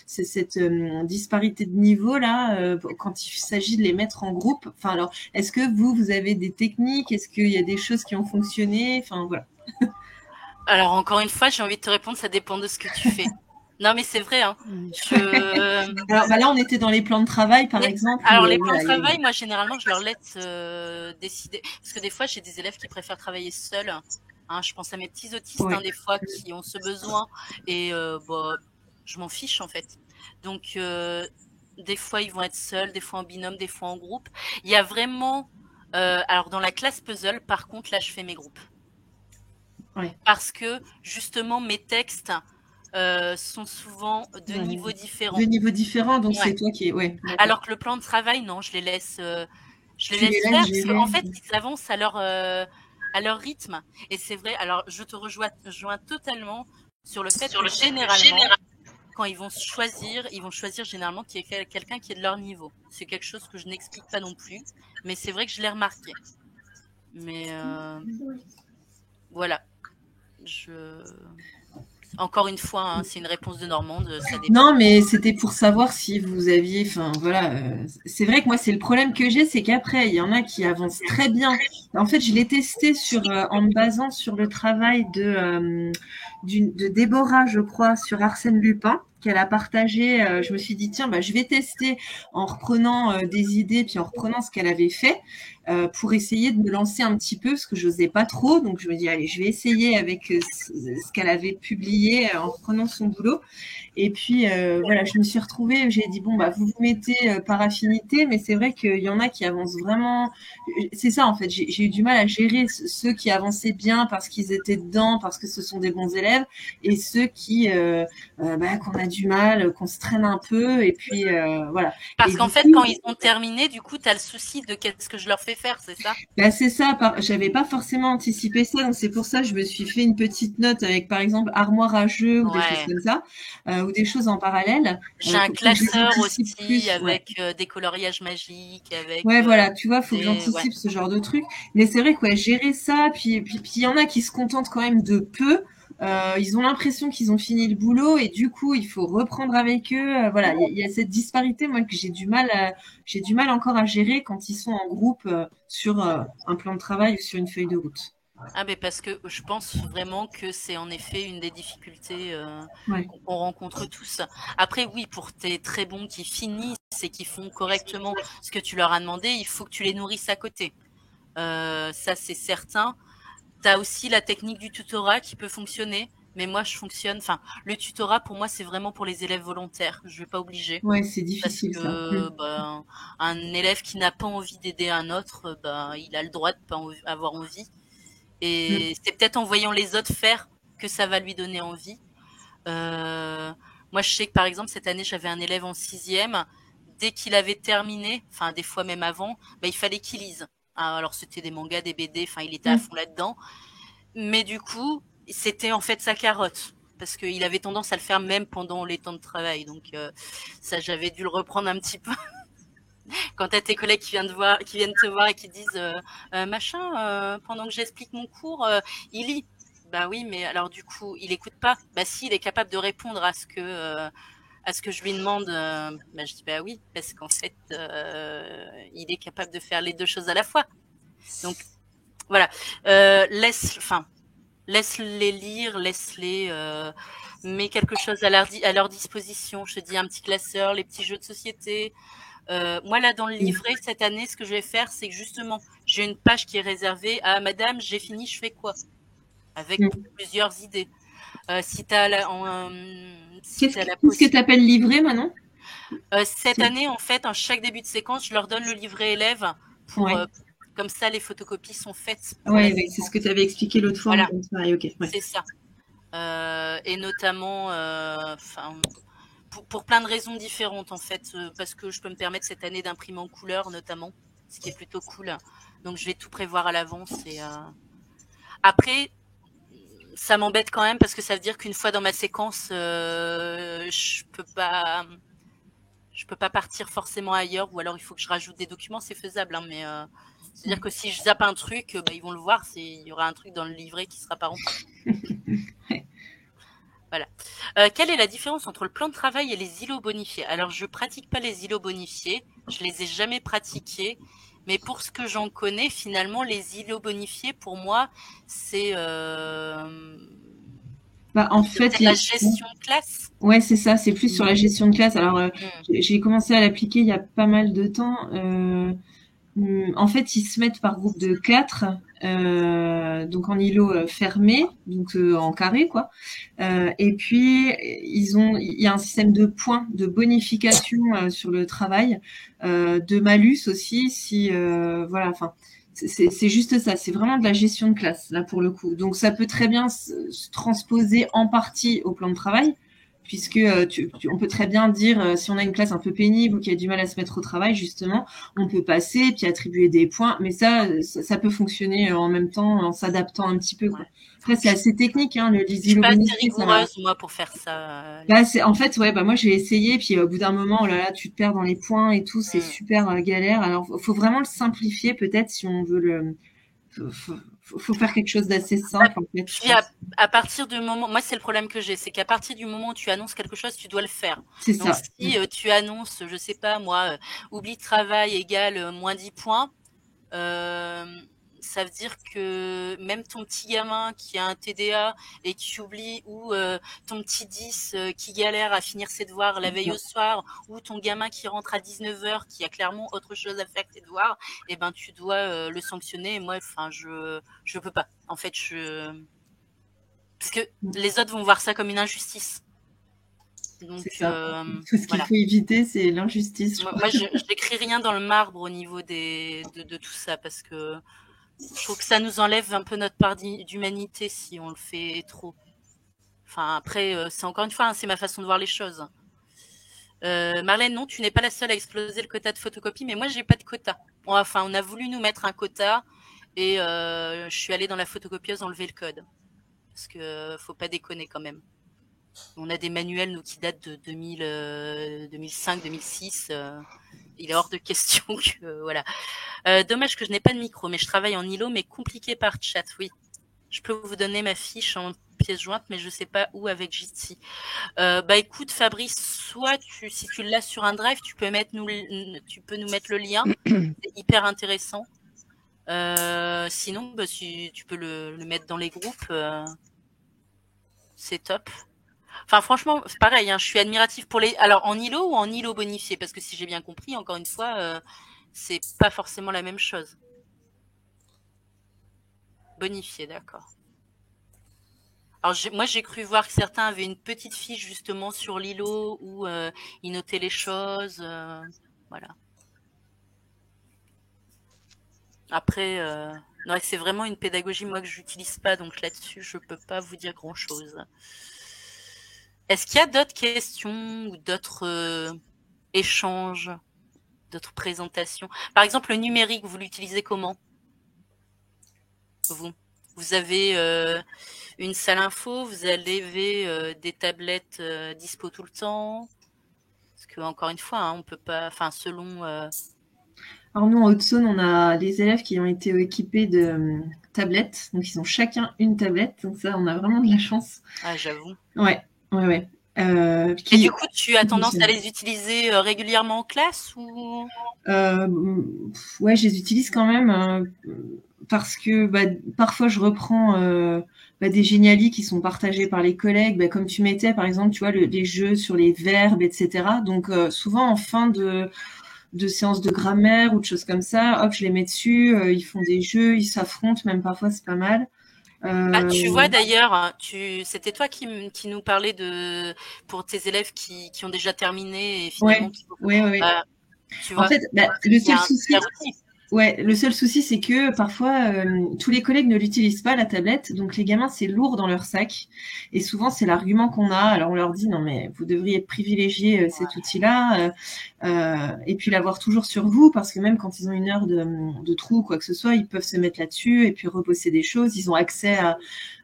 cette disparité de niveau là quand il s'agit de les mettre en groupe. Alors, est-ce que vous avez des techniques? Est-ce qu'il y a des choses qui ont fonctionné? Voilà. Alors encore une fois, j'ai envie de te répondre, ça dépend de ce que tu fais. Non, mais c'est vrai. Hein. Alors là, on était dans les plans de travail, par exemple. Alors les plans de travail, moi généralement, je leur laisse décider, parce que des fois, j'ai des élèves qui préfèrent travailler seuls. Hein, je pense à mes petits autistes, des fois, qui ont ce besoin, et je m'en fiche en fait. Donc des fois, ils vont être seuls, des fois en binôme, des fois en groupe. Il y a vraiment, alors dans la classe puzzle, par contre, là, je fais mes groupes, parce que justement, mes textes sont souvent de niveaux différents. De niveaux différents, donc c'est toi qui... Alors que le plan de travail, non, je les laisse faire, parce qu'en fait, ils avancent à leur rythme. Et c'est vrai, alors je te rejoins totalement sur le fait que généralement, quand ils vont choisir généralement qu'il y ait quelqu'un qui est de leur niveau. C'est quelque chose que je n'explique pas non plus, mais c'est vrai que je l'ai remarqué. Mais voilà. Encore une fois, hein, c'est une réponse de Normande, ça dépend. Non, mais c'était pour savoir si vous aviez, enfin voilà, c'est vrai que moi c'est le problème que j'ai, c'est qu'après il y en a qui avancent très bien. En fait, je l'ai testé en me basant sur le travail de Déborah, je crois, sur Arsène Lupin, qu'elle a partagé. Je me suis dit tiens, je vais tester en reprenant des idées puis en reprenant ce qu'elle avait fait. Pour essayer de me lancer un petit peu parce que je n'osais pas trop, donc je me dis allez, je vais essayer avec ce qu'elle avait publié en reprenant son boulot. Et puis voilà, je me suis retrouvée, j'ai dit bon vous vous mettez par affinité, mais c'est vrai qu'il y en a qui avancent vraiment. C'est ça en fait, j'ai eu du mal à gérer ceux qui avançaient bien parce qu'ils étaient dedans, parce que ce sont des bons élèves, et ceux qui qu'on a du mal, qu'on se traîne un peu, et puis voilà. Parce qu'en fait, quand ils ont terminé, du coup, tu as le souci de qu'est-ce que je leur fais faire, c'est ça? C'est ça. J'avais pas forcément anticipé ça, donc c'est pour ça que je me suis fait une petite note avec, par exemple, armoire à jeu ou des choses comme ça, ou des choses en parallèle. J'ai un classeur aussi avec des coloriages magiques, avec. Voilà, tu vois, faut que j'anticipe ce genre de truc. Mais c'est vrai que gérer ça, puis il y en a qui se contentent quand même de peu. Ils ont l'impression qu'ils ont fini le boulot et du coup il faut reprendre avec eux. Voilà, il y a cette disparité moi que j'ai du mal encore à gérer quand ils sont en groupe sur un plan de travail ou sur une feuille de route. Ah mais parce que je pense vraiment que c'est en effet une des difficultés qu'on rencontre tous. Après oui, pour tes très bons qui finissent et qui font correctement ce que tu leur as demandé, il faut que tu les nourrisses à côté. Ça c'est certain. T'as aussi la technique du tutorat qui peut fonctionner, mais moi le tutorat pour moi c'est vraiment pour les élèves volontaires. Je vais pas obliger. Ouais, c'est difficile parce que, ça. Un élève qui n'a pas envie d'aider un autre, il a le droit de pas avoir envie. Et c'est peut-être en voyant les autres faire que ça va lui donner envie. Moi, je sais que par exemple cette année j'avais un élève en 6e. Dès qu'il avait terminé, enfin des fois même avant, il fallait qu'il lise. Alors c'était des mangas, des BD, il était à fond là-dedans. Mais du coup, c'était en fait sa carotte. Parce qu'il avait tendance à le faire même pendant les temps de travail. Donc ça, j'avais dû le reprendre un petit peu. Quand t'as tes collègues qui viennent te voir et qui disent pendant que j'explique mon cours, il lit. Bah oui, mais alors du coup, il écoute pas. Si, il est capable de répondre à ce que je lui demande. Je dis oui, parce qu'en fait, il est capable de faire les deux choses à la fois. Donc voilà, laisse-les lire, laisse-les mets quelque chose à leur disposition. Je te dis un petit classeur, les petits jeux de société. Moi là dans le livret cette année, ce que je vais faire, c'est que justement j'ai une page qui est réservée à Madame, j'ai fini, je fais quoi, avec plusieurs idées. Si t'as qu'est-ce que tu appelles livret maintenant? Cette année en fait, en chaque début de séquence, je leur donne le livret élève pour comme ça les photocopies sont faites. Oui, c'est ce que tu avais expliqué l'autre fois. Voilà. Okay. C'est ça. Et notamment pour plein de raisons différentes en fait, parce que je peux me permettre cette année d'imprimer en couleur notamment, ce qui est plutôt cool. Donc je vais tout prévoir à l'avance et après ça m'embête quand même parce que ça veut dire qu'une fois dans ma séquence, je peux pas partir forcément ailleurs, ou alors il faut que je rajoute des documents, c'est faisable, mais c'est-à-dire que si je zappe un truc, ils vont le voir, il y aura un truc dans le livret qui sera pas rempli. Voilà. Quelle est la différence entre le plan de travail et les îlots bonifiés? Alors, je pratique pas les îlots bonifiés, je les ai jamais pratiqués, mais pour ce que j'en connais, finalement, les îlots bonifiés, pour moi, c'est en fait, la gestion de classe. Ouais, c'est ça, c'est plus sur la gestion de classe. Alors, j'ai commencé à l'appliquer il y a pas mal de temps. En fait, ils se mettent par groupe de 4, donc en îlot fermé, donc en carré, quoi. Et puis il y a un système de points, de bonification sur le travail, de malus aussi, si voilà. Enfin, c'est juste ça. C'est vraiment de la gestion de classe là pour le coup. Donc ça peut très bien se transposer en partie au plan de travail, puisque on peut très bien dire, si on a une classe un peu pénible ou qui a du mal à se mettre au travail, justement, on peut passer puis attribuer des points, mais ça peut fonctionner en même temps en s'adaptant un petit peu, quoi. Après, c'est assez technique, hein, le Je suis pas assez bonifié, rigoureuse, moi, pour faire ça. en fait, ouais, moi j'ai essayé, puis au bout d'un moment, oh là là, tu te perds dans les points et tout, c'est super galère. Alors, faut vraiment le simplifier, peut-être, si on veut faut faire quelque chose d'assez simple, en fait. Puis à partir du moment, moi c'est le problème que j'ai, c'est qu'à partir du moment où tu annonces quelque chose, tu dois le faire. C'est Donc ça. si tu annonces, je sais pas moi, oubli de travail égale moins 10 points, ça veut dire que même ton petit gamin qui a un TDA et qui oublie, ou ton petit 10 qui galère à finir ses devoirs la veille au soir, ou ton gamin qui rentre à 19h qui a clairement autre chose à faire que ses devoirs, et ben tu dois le sanctionner. Et moi, enfin, je peux pas. En fait, parce que les autres vont voir ça comme une injustice. Donc, c'est ça. Tout ce qu'il faut éviter, c'est l'injustice. Moi, je n'écris rien dans le marbre au niveau de tout ça, parce que je trouve que ça nous enlève un peu notre part d'humanité si on le fait trop. Enfin, après, c'est encore une fois, hein, c'est ma façon de voir les choses. Marlène, non, tu n'es pas la seule à exploser le quota de photocopie, mais moi, j'ai pas de quota. Enfin, on a voulu nous mettre un quota, et je suis allée dans la photocopieuse enlever le code. Parce que faut pas déconner quand même. On a des manuels, nous, qui datent de 2005, 2006. Il est hors de question que... Voilà. Dommage que je n'ai pas de micro, mais je travaille en îlot, mais compliqué par chat, oui. Je peux vous donner ma fiche en pièce jointe, mais je sais pas où avec Jitsi. Écoute, Fabrice, soit si tu l'as sur un drive, tu peux nous mettre le lien. C'est hyper intéressant. Sinon, si tu peux le mettre dans les groupes, c'est top. Enfin, franchement, c'est pareil, hein, je suis admirative pour les... Alors, en îlot ou en îlot bonifié? Parce que si j'ai bien compris, encore une fois, c'est pas forcément la même chose. Bonifié, d'accord. Alors, moi, j'ai cru voir que certains avaient une petite fiche, justement, sur l'îlot où ils notaient les choses. Voilà. Après, non, c'est vraiment une pédagogie, moi, que j'utilise pas, donc là-dessus, je peux pas vous dire grand-chose. Est-ce qu'il y a d'autres questions ou d'autres échanges, d'autres présentations? Par exemple, le numérique, vous l'utilisez comment? Vous avez une salle info, vous avez des tablettes dispo tout le temps? Parce que, encore une fois, hein, on peut pas... Enfin, selon... Alors nous, en Haute-Saône, on a des élèves qui ont été équipés de tablettes. Donc, ils ont chacun une tablette. Donc ça, on a vraiment de la chance. Ah, j'avoue. Ouais. Et du coup, tu as tendance à les utiliser régulièrement en classe ou... Ouais, je les utilise quand même parce que parfois je reprends des génialies qui sont partagées par les collègues, comme tu mettais par exemple, tu vois, les jeux sur les verbes, etc. Donc souvent en fin de séances de grammaire ou de choses comme ça, hop, je les mets dessus, ils font des jeux, ils s'affrontent, même parfois c'est pas mal. Tu vois d'ailleurs, c'était toi qui nous parlais pour tes élèves qui ont déjà terminé et finalement. Ouais. Tu vois, en fait, le seul souci. Ouais, le seul souci, c'est que parfois, tous les collègues ne l'utilisent pas, la tablette. Donc, les gamins, c'est lourd dans leur sac. Et souvent, c'est l'argument qu'on a. Alors, on leur dit, non, mais vous devriez privilégier cet outil-là. Et puis, l'avoir toujours sur vous. Parce que même quand ils ont une heure de trou ou quoi que ce soit, ils peuvent se mettre là-dessus et puis rebosser des choses. Ils ont accès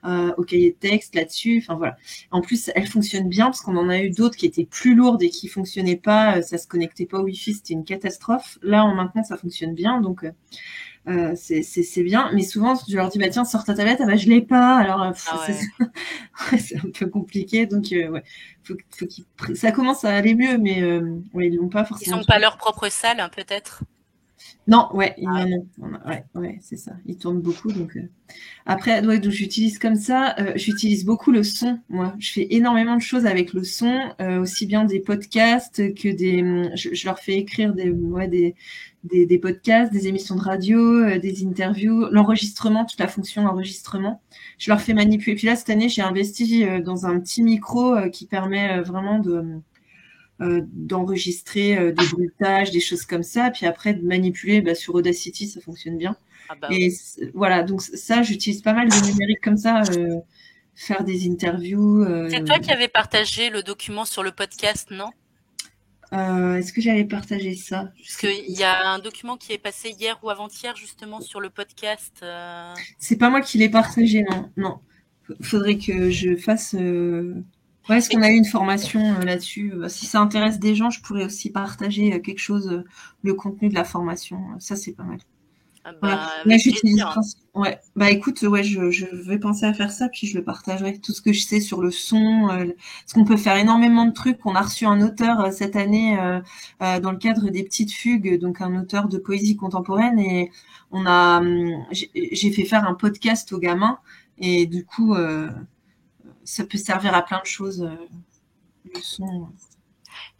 au cahier de texte là-dessus. Enfin, voilà. En plus, elle fonctionne bien parce qu'on en a eu d'autres qui étaient plus lourdes et qui fonctionnaient pas. Ça se connectait pas au Wi-Fi. C'était une catastrophe. Là, maintenant, ça fonctionne bien. Donc, c'est bien, mais souvent je leur dis tiens, sors ta tablette, je l'ai pas, alors c'est un peu compliqué, donc faut ça commence à aller mieux, mais ils l'ont pas forcément. Ils n'ont pas leur propre salle, hein, peut-être. Non, c'est ça. Ils tournent beaucoup, donc après, donc j'utilise comme ça. J'utilise beaucoup le son. Moi, je fais énormément de choses avec le son, aussi bien des podcasts que je leur fais écrire des podcasts, des émissions de radio, des interviews, l'enregistrement, toute la fonction enregistrement. Je leur fais manipuler. Puis là, cette année, j'ai investi dans un petit micro qui permet vraiment d'enregistrer des bruitages, des choses comme ça, puis après de manipuler sur Audacity, ça fonctionne bien. Et voilà, donc ça, j'utilise pas mal de numérique comme ça faire des interviews. C'est toi qui avais partagé le document sur le podcast, non? Est-ce que j'avais partagé ça? Parce qu'il y a un document qui est passé hier ou avant-hier justement sur le podcast. C'est pas moi qui l'ai partagé, non. Non. Faudrait que je fasse. Ouais, est-ce qu'on a eu une formation là-dessus? Si ça intéresse des gens, je pourrais aussi partager quelque chose, le contenu de la formation. Ça, c'est pas mal. Ah Voilà. bah, Là, avec j'utilise. plaisir. Ouais. Bah écoute, ouais, je vais penser à faire ça, puis je le partagerai. Tout ce que je sais sur le son, parce qu'on peut faire énormément de trucs. On a reçu un auteur cette année dans le cadre des petites fugues, donc un auteur de poésie contemporaine, et j'ai fait faire un podcast aux gamins, et du coup, ça peut servir à plein de choses. Le son.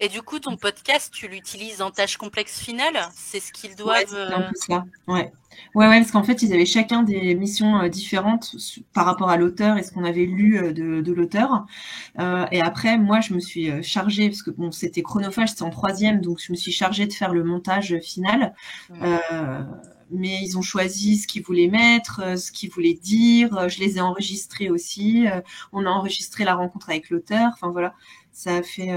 Et du coup, ton podcast, tu l'utilises en tâche complexe finale? C'est ce qu'ils Ouais, doivent. c'est un peu ça. Ouais. Ouais, parce qu'en fait, ils avaient chacun des missions différentes par rapport à l'auteur et ce qu'on avait lu de l'auteur. Et après, moi, je me suis chargée, parce que bon, c'était chronophage, c'était en 3e, donc je me suis chargée de faire le montage final. Mais ils ont choisi ce qu'ils voulaient mettre, ce qu'ils voulaient dire. Je les ai enregistrés aussi. On a enregistré la rencontre avec l'auteur. Enfin voilà, ça a fait.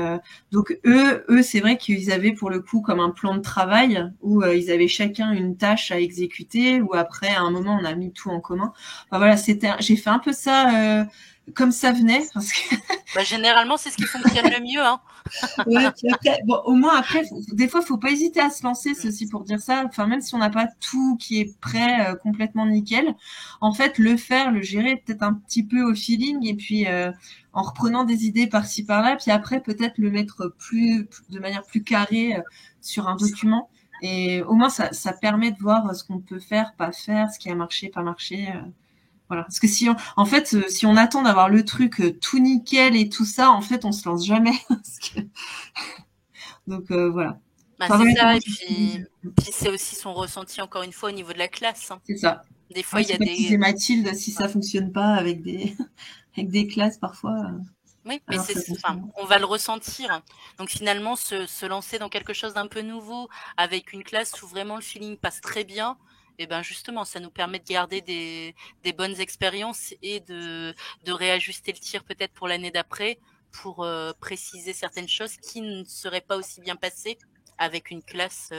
Donc eux, c'est vrai qu'ils avaient pour le coup comme un plan de travail où ils avaient chacun une tâche à exécuter. Ou après, à un moment, on a mis tout en commun. Enfin voilà, j'ai fait un peu ça comme ça venait, parce que Bah, généralement, c'est ce qui fonctionne le mieux, hein. ouais, puis après, bon, au moins après, des fois, faut pas hésiter à se lancer, ceci pour dire ça. Enfin, même si on n'a pas tout qui est prêt, complètement nickel, en fait, le faire, le gérer, peut-être un petit peu au feeling, et puis en reprenant des idées par-ci par-là, puis après peut-être le mettre de manière plus carrée sur un document. Et au moins, ça permet de voir ce qu'on peut faire, pas faire, ce qui a marché, pas marché. Voilà. Parce que en fait, si on attend d'avoir le truc tout nickel et tout ça, en fait, on se lance jamais. Donc voilà. Bah, Enfin, c'est voilà ça, comment et je puis suis. c'est aussi son ressenti encore une fois au niveau de la classe, hein. C'est ça. Des fois, Ouais, il y c'est a comme disait des. Mathilde, si ça fonctionne pas avec des avec des classes parfois, Oui, mais alors ça enfin, fonctionne. on va le ressentir. Donc finalement, se lancer dans quelque chose d'un peu nouveau avec une classe où vraiment le feeling passe très bien, et ben justement, ça nous permet de garder des bonnes expériences et de réajuster le tir peut-être pour l'année d'après pour préciser certaines choses qui ne seraient pas aussi bien passées avec une classe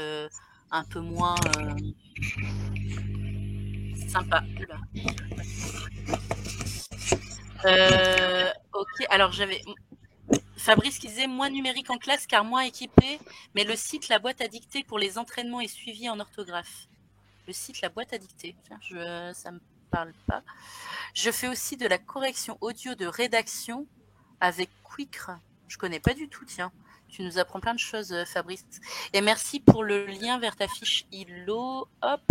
un peu moins sympa. Oula. Ok, alors j'avais Fabrice qui disait moins numérique en classe car moins équipé, mais le site La Boîte à dicter pour les entraînements est suivi en orthographe. Le site La Boîte à dicter, tiens, ça me parle pas. Je fais aussi de la correction audio de rédaction avec Quickr. Je connais pas du tout, tiens. Tu nous apprends plein de choses, Fabrice. Et merci pour le lien vers ta fiche ILO. Hop.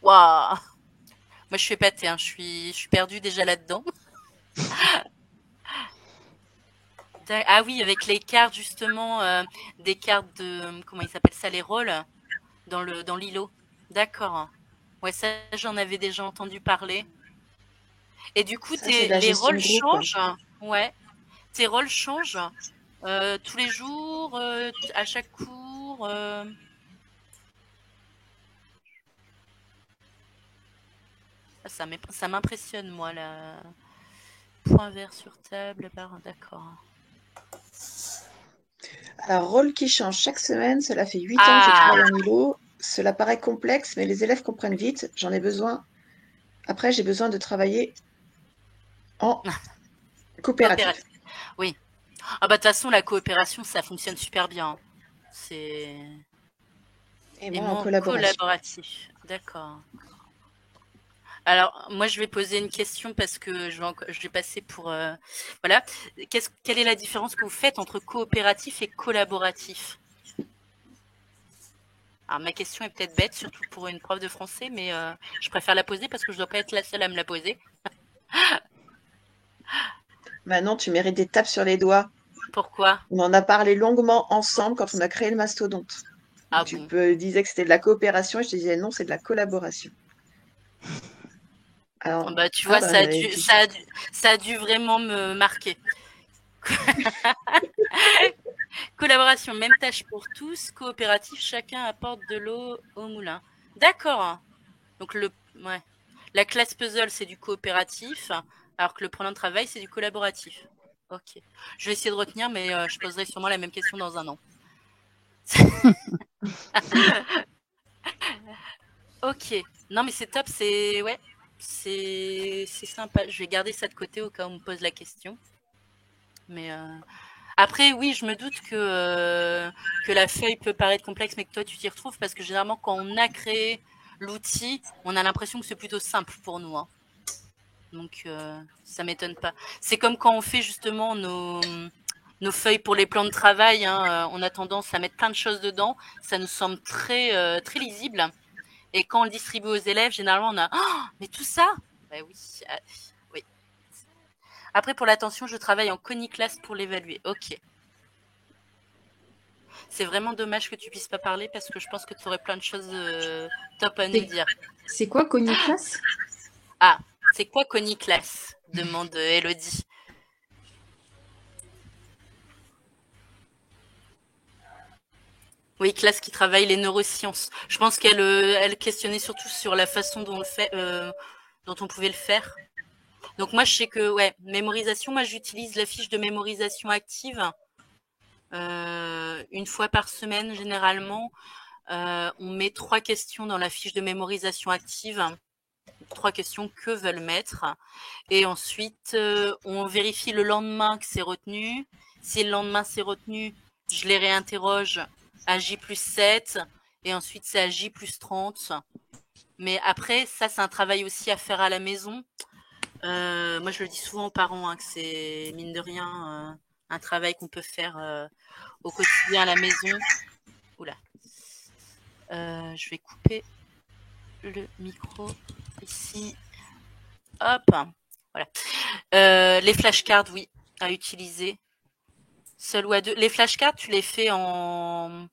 Waouh. Moi, je suis épatée, hein. Je suis perdue déjà là-dedans. Ah oui, avec les cartes justement, des cartes de comment il s'appelle ça, les rôles dans l'îlot. D'accord. Ouais, ça j'en avais déjà entendu parler. Et du coup, Ça, c'est de la les gestion rôles de groupe. changent. Ouais. Tes rôles changent tous les jours, à chaque cours. Ça m'impressionne moi là. Point vert sur table, barre. D'accord. Alors, rôle qui change chaque semaine, cela fait 8 ans que je travaille en îlot. Cela paraît complexe, mais les élèves comprennent vite. J'en ai besoin. Après, j'ai besoin de travailler en coopérative. Oui. Ah bah de toute façon, la coopération, ça fonctionne super bien. C'est Et moi, en collaboration. collaboratif. D'accord. Alors, moi, je vais poser une question parce que je vais passer pour... voilà. Quelle est la différence que vous faites entre coopératif et collaboratif? Alors, ma question est peut-être bête, surtout pour une prof de français, mais je préfère la poser parce que je ne dois pas être la seule à me la poser. Maintenant, tu mérites des tapes sur les doigts. Pourquoi? On en a parlé longuement ensemble quand on a créé le mastodonte. Ah Tu bon. disais que c'était de la coopération et je te disais non, c'est de la collaboration. Alors, Bah, tu vois, bah, ça a dû vraiment me marquer. Collaboration, même tâche pour tous. Coopératif, chacun apporte de l'eau au moulin. D'accord. Donc ouais. La classe puzzle, c'est du coopératif, alors que le plan de travail, c'est du collaboratif. Ok. Je vais essayer de retenir, mais je poserai sûrement la même question dans un an. Ok. Non, mais c'est top, c'est ouais, c'est sympa. Je vais garder ça de côté au cas où on me pose la question. Mais après, oui, je me doute que la feuille peut paraître complexe, mais que toi, tu t'y retrouves parce que généralement, quand on a créé l'outil, on a l'impression que c'est plutôt simple pour nous, hein. Donc, ça m'étonne pas. C'est comme quand on fait justement nos feuilles pour les plans de travail, hein, on a tendance à mettre plein de choses dedans. Ça nous semble très lisible. Et quand on le distribue aux élèves, généralement, on a oh, mais tout ça. Ben oui, oui. Après, pour l'attention, je travaille en Coniclass pour l'évaluer. Ok. C'est vraiment dommage que tu puisses pas parler parce que je pense que tu aurais plein de choses top à nous dire. C'est quoi Coniclass? Ah, c'est quoi Coniclass? Demande Elodie. Oui, classe qui travaille les neurosciences. Je pense qu'elle questionnait surtout sur la façon dont dont on pouvait le faire. Donc moi, je sais que ouais, mémorisation. Moi, j'utilise la fiche de mémorisation active une fois par semaine généralement. On met 3 questions dans la fiche de mémorisation active. 3 questions que veulent mettre. Et ensuite, on vérifie le lendemain que c'est retenu. Si le lendemain c'est retenu, je les réinterroge à J+7 et ensuite c'est à J+30. Mais après, ça c'est un travail aussi à faire à la maison. Moi je le dis souvent aux parents hein, que c'est mine de rien un travail qu'on peut faire au quotidien à la maison. Oula. Je vais couper le micro ici. Hop. Voilà. Les flashcards, oui, à utiliser. Seul ou à deux. Les flashcards, tu les fais en...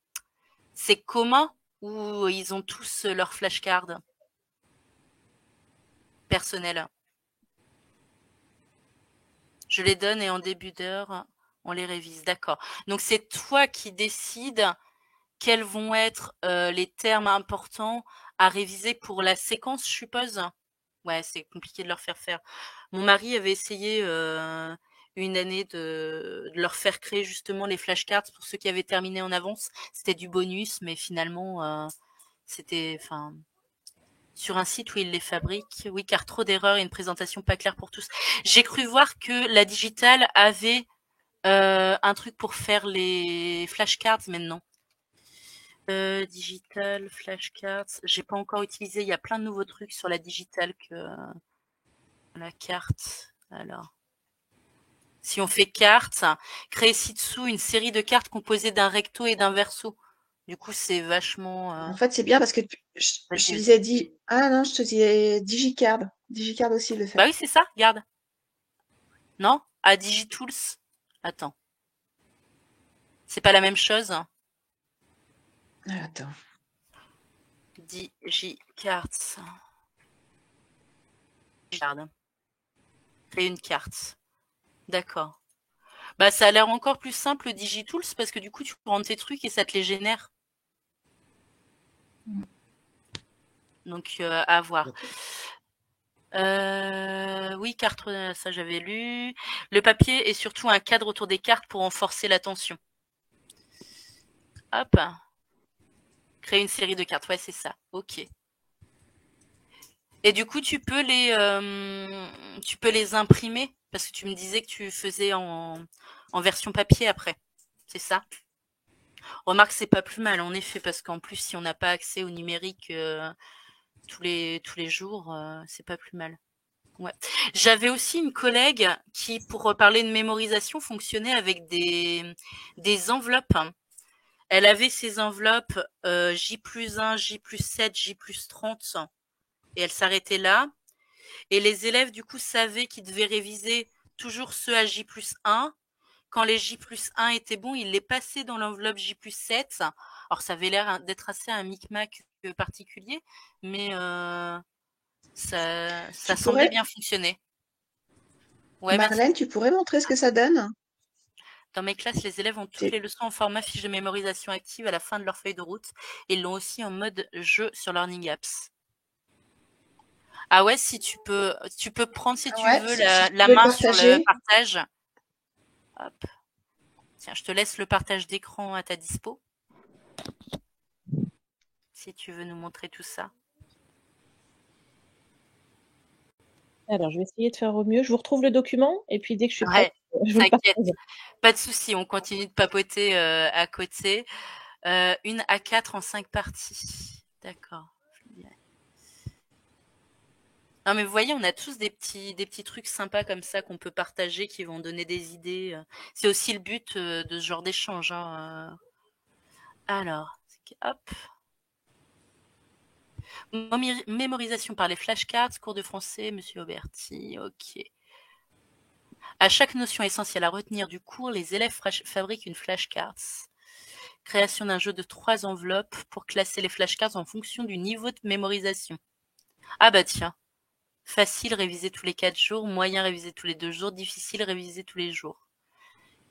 C'est commun ou ils ont tous leurs flashcards personnels? Je les donne et en début d'heure, on les révise. D'accord. Donc c'est toi qui décides quels vont être les termes importants à réviser pour la séquence, je suppose. Ouais, c'est compliqué de leur faire. Mon mari avait essayé une année de leur faire créer justement les flashcards pour ceux qui avaient terminé en avance. C'était du bonus, mais finalement, c'était, enfin, sur un site où ils les fabriquent. Oui, car trop d'erreurs et une présentation pas claire pour tous. J'ai cru voir que la digitale avait un truc pour faire les flashcards, mais non. Digital, flashcards, j'ai pas encore utilisé. Il y a plein de nouveaux trucs sur la digitale que la carte. Alors, si on fait carte, créer ci-dessous une série de cartes composées d'un recto et d'un verso. Du coup, c'est vachement. En fait, c'est bien parce que je te Vas-y. disais ah non, je te disais Digicard. Digicard aussi le fait. Bah oui, c'est ça. Regarde. Non, à DigiTools. Attends. C'est pas la même chose. Ah, attends. DigiCards. Regarde. Créer une carte. D'accord. Bah, ça a l'air encore plus simple DigiTools parce que du coup, tu prends tes trucs et ça te les génère. Donc, à voir. Oui, carte, ça j'avais lu. Le papier est surtout un cadre autour des cartes pour renforcer l'attention. Hop. Créer une série de cartes. Ouais, c'est ça. Ok. Et du coup, tu peux les imprimer parce que tu me disais que tu faisais en version papier après. C'est ça? Remarque, c'est pas plus mal en effet parce qu'en plus, si on n'a pas accès au numérique tous les jours, c'est pas plus mal. Ouais. J'avais aussi une collègue qui, pour parler de mémorisation, fonctionnait avec des enveloppes. Elle avait ses enveloppes J+1, J+7, J+30 et elle s'arrêtait là. Et les élèves, du coup, savaient qu'ils devaient réviser toujours ceux à J+1. Quand les J+1 étaient bons, ils les passaient dans l'enveloppe J+7. Alors, ça avait l'air d'être assez un micmac particulier, mais ça semblait bien fonctionner. Ouais, Marlène, tu pourrais montrer ce que ça donne? Dans mes classes, les élèves ont toutes les leçons en format fiche de mémorisation active à la fin de leur feuille de route et l'ont aussi en mode jeu sur Learning Apps. Ah ouais, si tu peux prendre si tu Ouais, veux si la tu peux le main sur le partager. partage. Hop. Tiens, je te laisse le partage d'écran à ta dispo. Si tu veux nous montrer tout ça. Alors, je vais essayer de faire au mieux. Je vous retrouve le document et puis dès que je suis prête, Ouais, je vous le t'inquiète. partage. Pas de souci, on continue de papoter à côté. Une A4 en 5 parties. D'accord. Non mais vous voyez, on a tous des petits trucs sympas comme ça qu'on peut partager, qui vont donner des idées. C'est aussi le but de ce genre d'échange. Hein. Alors, hop. Mémorisation par les flashcards, cours de français, Monsieur Auberti, ok. À chaque notion essentielle à retenir du cours, les élèves fabriquent une flashcards. Création d'un jeu de 3 enveloppes pour classer les flashcards en fonction du niveau de mémorisation. Ah bah tiens. Facile, réviser tous les 4 jours. Moyen, réviser tous les 2 jours. Difficile, réviser tous les jours.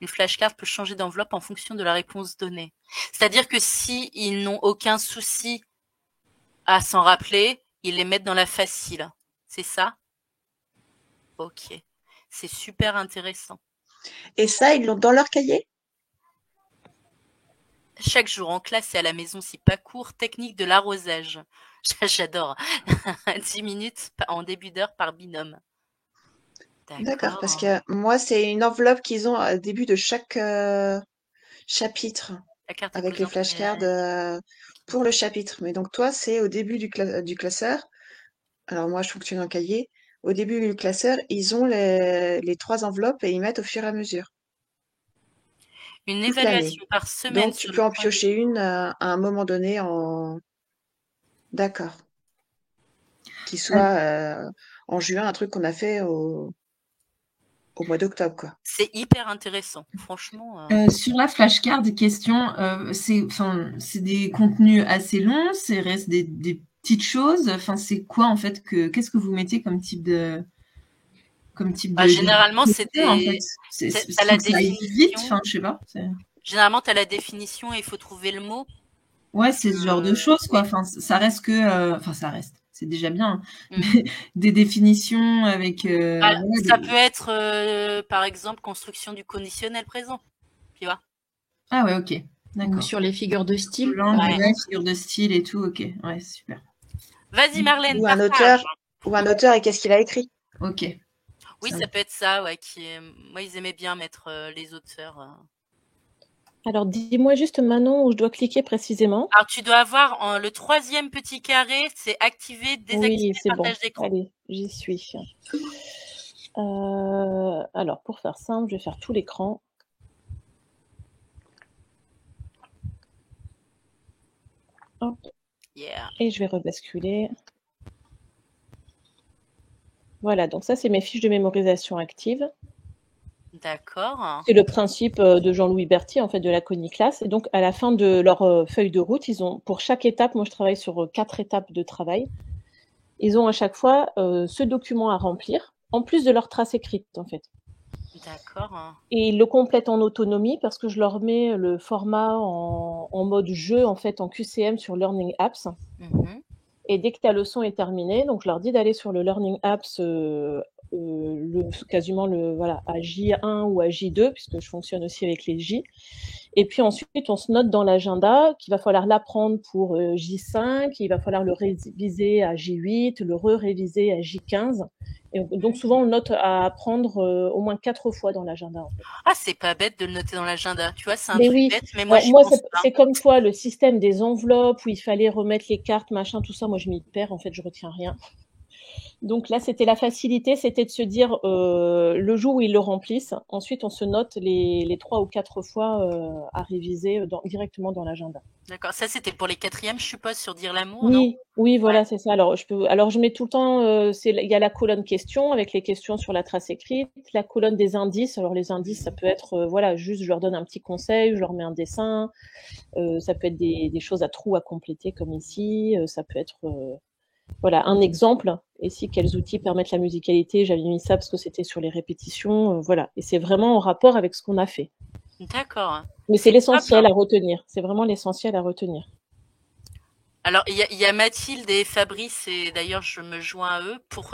Une flashcard peut changer d'enveloppe en fonction de la réponse donnée. C'est-à-dire que si ils n'ont aucun souci à s'en rappeler, ils les mettent dans la facile. C'est ça? Ok. C'est super intéressant. Et ça, ils l'ont dans leur cahier? Chaque jour en classe et à la maison si pas court, technique de l'arrosage. J'adore. 10 minutes en début d'heure par binôme. D'accord, parce que moi, c'est une enveloppe qu'ils ont au début de chaque chapitre La carte avec les flashcards pour le chapitre. Mais donc toi, c'est au début du classeur. Alors moi, je fonctionne en cahier. Au début du classeur, ils ont les 3 enveloppes et ils mettent au fur et à mesure. Une Toute l'année. évaluation par semaine. Donc tu peux en piocher une à un moment donné en... D'accord. Qui soit en juin, un truc qu'on a fait au mois d'octobre, quoi. C'est hyper intéressant, franchement. Sur la flashcard, question, c'est des contenus assez longs, c'est reste des petites choses. Enfin, c'est quoi en fait qu'est-ce que vous mettez comme type de généralement, c'est des. En fait, T'as la ça aille définition. vite. Enfin, je sais pas. Généralement, t'as la définition et il faut trouver le mot. Ouais, c'est ce genre de choses, quoi. Enfin, ça reste que, enfin, ça reste. C'est déjà bien. Mais des définitions avec. Ça peut être, par exemple, construction du conditionnel présent. Tu vois? Ah ouais, ok. D'accord. Sur les figures de style. Ouais, figures de style et tout, ok. Ouais, super. Vas-y, Marlène. Ou un auteur et qu'est-ce qu'il a écrit. Ok. Oui, ça peut être ça, ouais. Moi, ils aimaient bien mettre les auteurs. Alors, dis-moi juste Manon où je dois cliquer précisément. Alors, tu dois avoir le 3e petit carré, c'est activer, désactiver oui, c'est partage bon. d'écran. Allez, j'y suis. Alors, pour faire simple, je vais faire tout l'écran. Hop. Yeah. Et je vais rebasculer. Voilà, donc ça, c'est mes fiches de mémorisation actives. D'accord. C'est le principe de Jean-Louis Berthier, en fait, de la Coniclass. Et donc, à la fin de leur feuille de route, ils ont, pour chaque étape, moi, je travaille sur 4 étapes de travail. Ils ont à chaque fois ce document à remplir, en plus de leur trace écrite, en fait. D'accord. Et ils le complètent en autonomie parce que je leur mets le format en mode jeu, en fait, en QCM sur Learning Apps. Et dès que ta leçon est terminée, donc je leur dis d'aller sur le Learning Apps quasiment à J1 ou à J2, puisque je fonctionne aussi avec les J. Et puis ensuite, on se note dans l'agenda qu'il va falloir l'apprendre pour J5, il va falloir le réviser à J8, le réviser à J15. Et donc souvent, on le note à apprendre au moins 4 fois dans l'agenda. En fait. Ah, c'est pas bête de le noter dans l'agenda. Tu vois, c'est un truc bête, mais moi, c'est comme toi, le système des enveloppes où il fallait remettre les cartes, machin, tout ça. Moi, je m'y perds. En fait, je retiens rien. Donc là, c'était la facilité, c'était de se dire le jour où ils le remplissent, ensuite on se note les 3 ou 4 fois à réviser directement dans l'agenda. D'accord, ça c'était pour les 4e, je suppose, sur Dire l'amour, oui, non? Oui, voilà, c'est ça. Alors je mets tout le temps, il y a la colonne questions avec les questions sur la trace écrite, la colonne des indices. Alors les indices, ça peut être, juste je leur donne un petit conseil, je leur mets un dessin, ça peut être des choses à trous à compléter comme ici, ça peut être... un exemple. Et si quels outils permettent la musicalité, j'avais mis ça parce que c'était sur les répétitions. Voilà. Et c'est vraiment en rapport avec ce qu'on a fait. D'accord. Mais c'est l'essentiel à retenir. C'est vraiment l'essentiel à retenir. Alors, il y a Mathilde et Fabrice, et d'ailleurs, je me joins à eux pour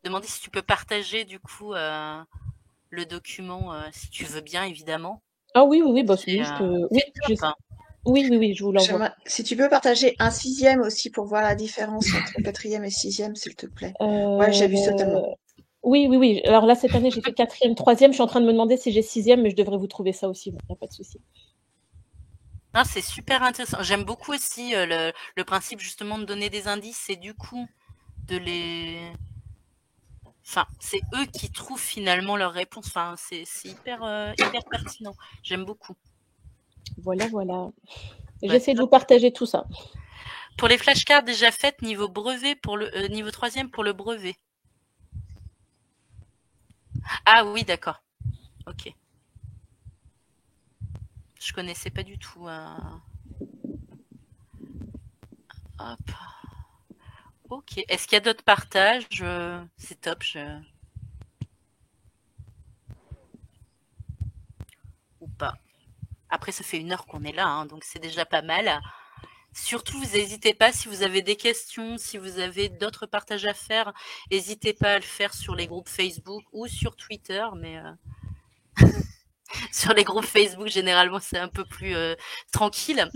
demander si tu peux partager, du coup, le document, si tu veux bien, évidemment. Ah oui, bah, C'est oui, top, hein. oui, je vous l'envoie. Si tu peux partager un 6e aussi pour voir la différence entre 4e et 6e, s'il te plaît. Ouais, j'ai vu totalement. Oui. Alors là, cette année, j'ai fait 4e, 3e. Je suis en train de me demander si j'ai 6e, mais je devrais vous trouver ça aussi. Il n'y a pas de souci. Non, c'est super intéressant. J'aime beaucoup aussi le principe justement de donner des indices et du coup de les... Enfin, c'est eux qui trouvent finalement leurs réponses. Enfin, c'est hyper pertinent. J'aime beaucoup. Voilà. Ouais. J'essaie de vous partager tout ça. Pour les flashcards déjà faites, niveau brevet pour le niveau 3e pour le brevet. Ah oui, d'accord. Ok. Je connaissais pas du tout. Hop. Ok. Est-ce qu'il y a d'autres partages? C'est top. Ou pas. Après, ça fait 1 heure qu'on est là, hein, donc c'est déjà pas mal. Surtout, vous n'hésitez pas, si vous avez des questions, si vous avez d'autres partages à faire, n'hésitez pas à le faire sur les groupes Facebook ou sur Twitter, mais sur les groupes Facebook, généralement, c'est un peu plus tranquille.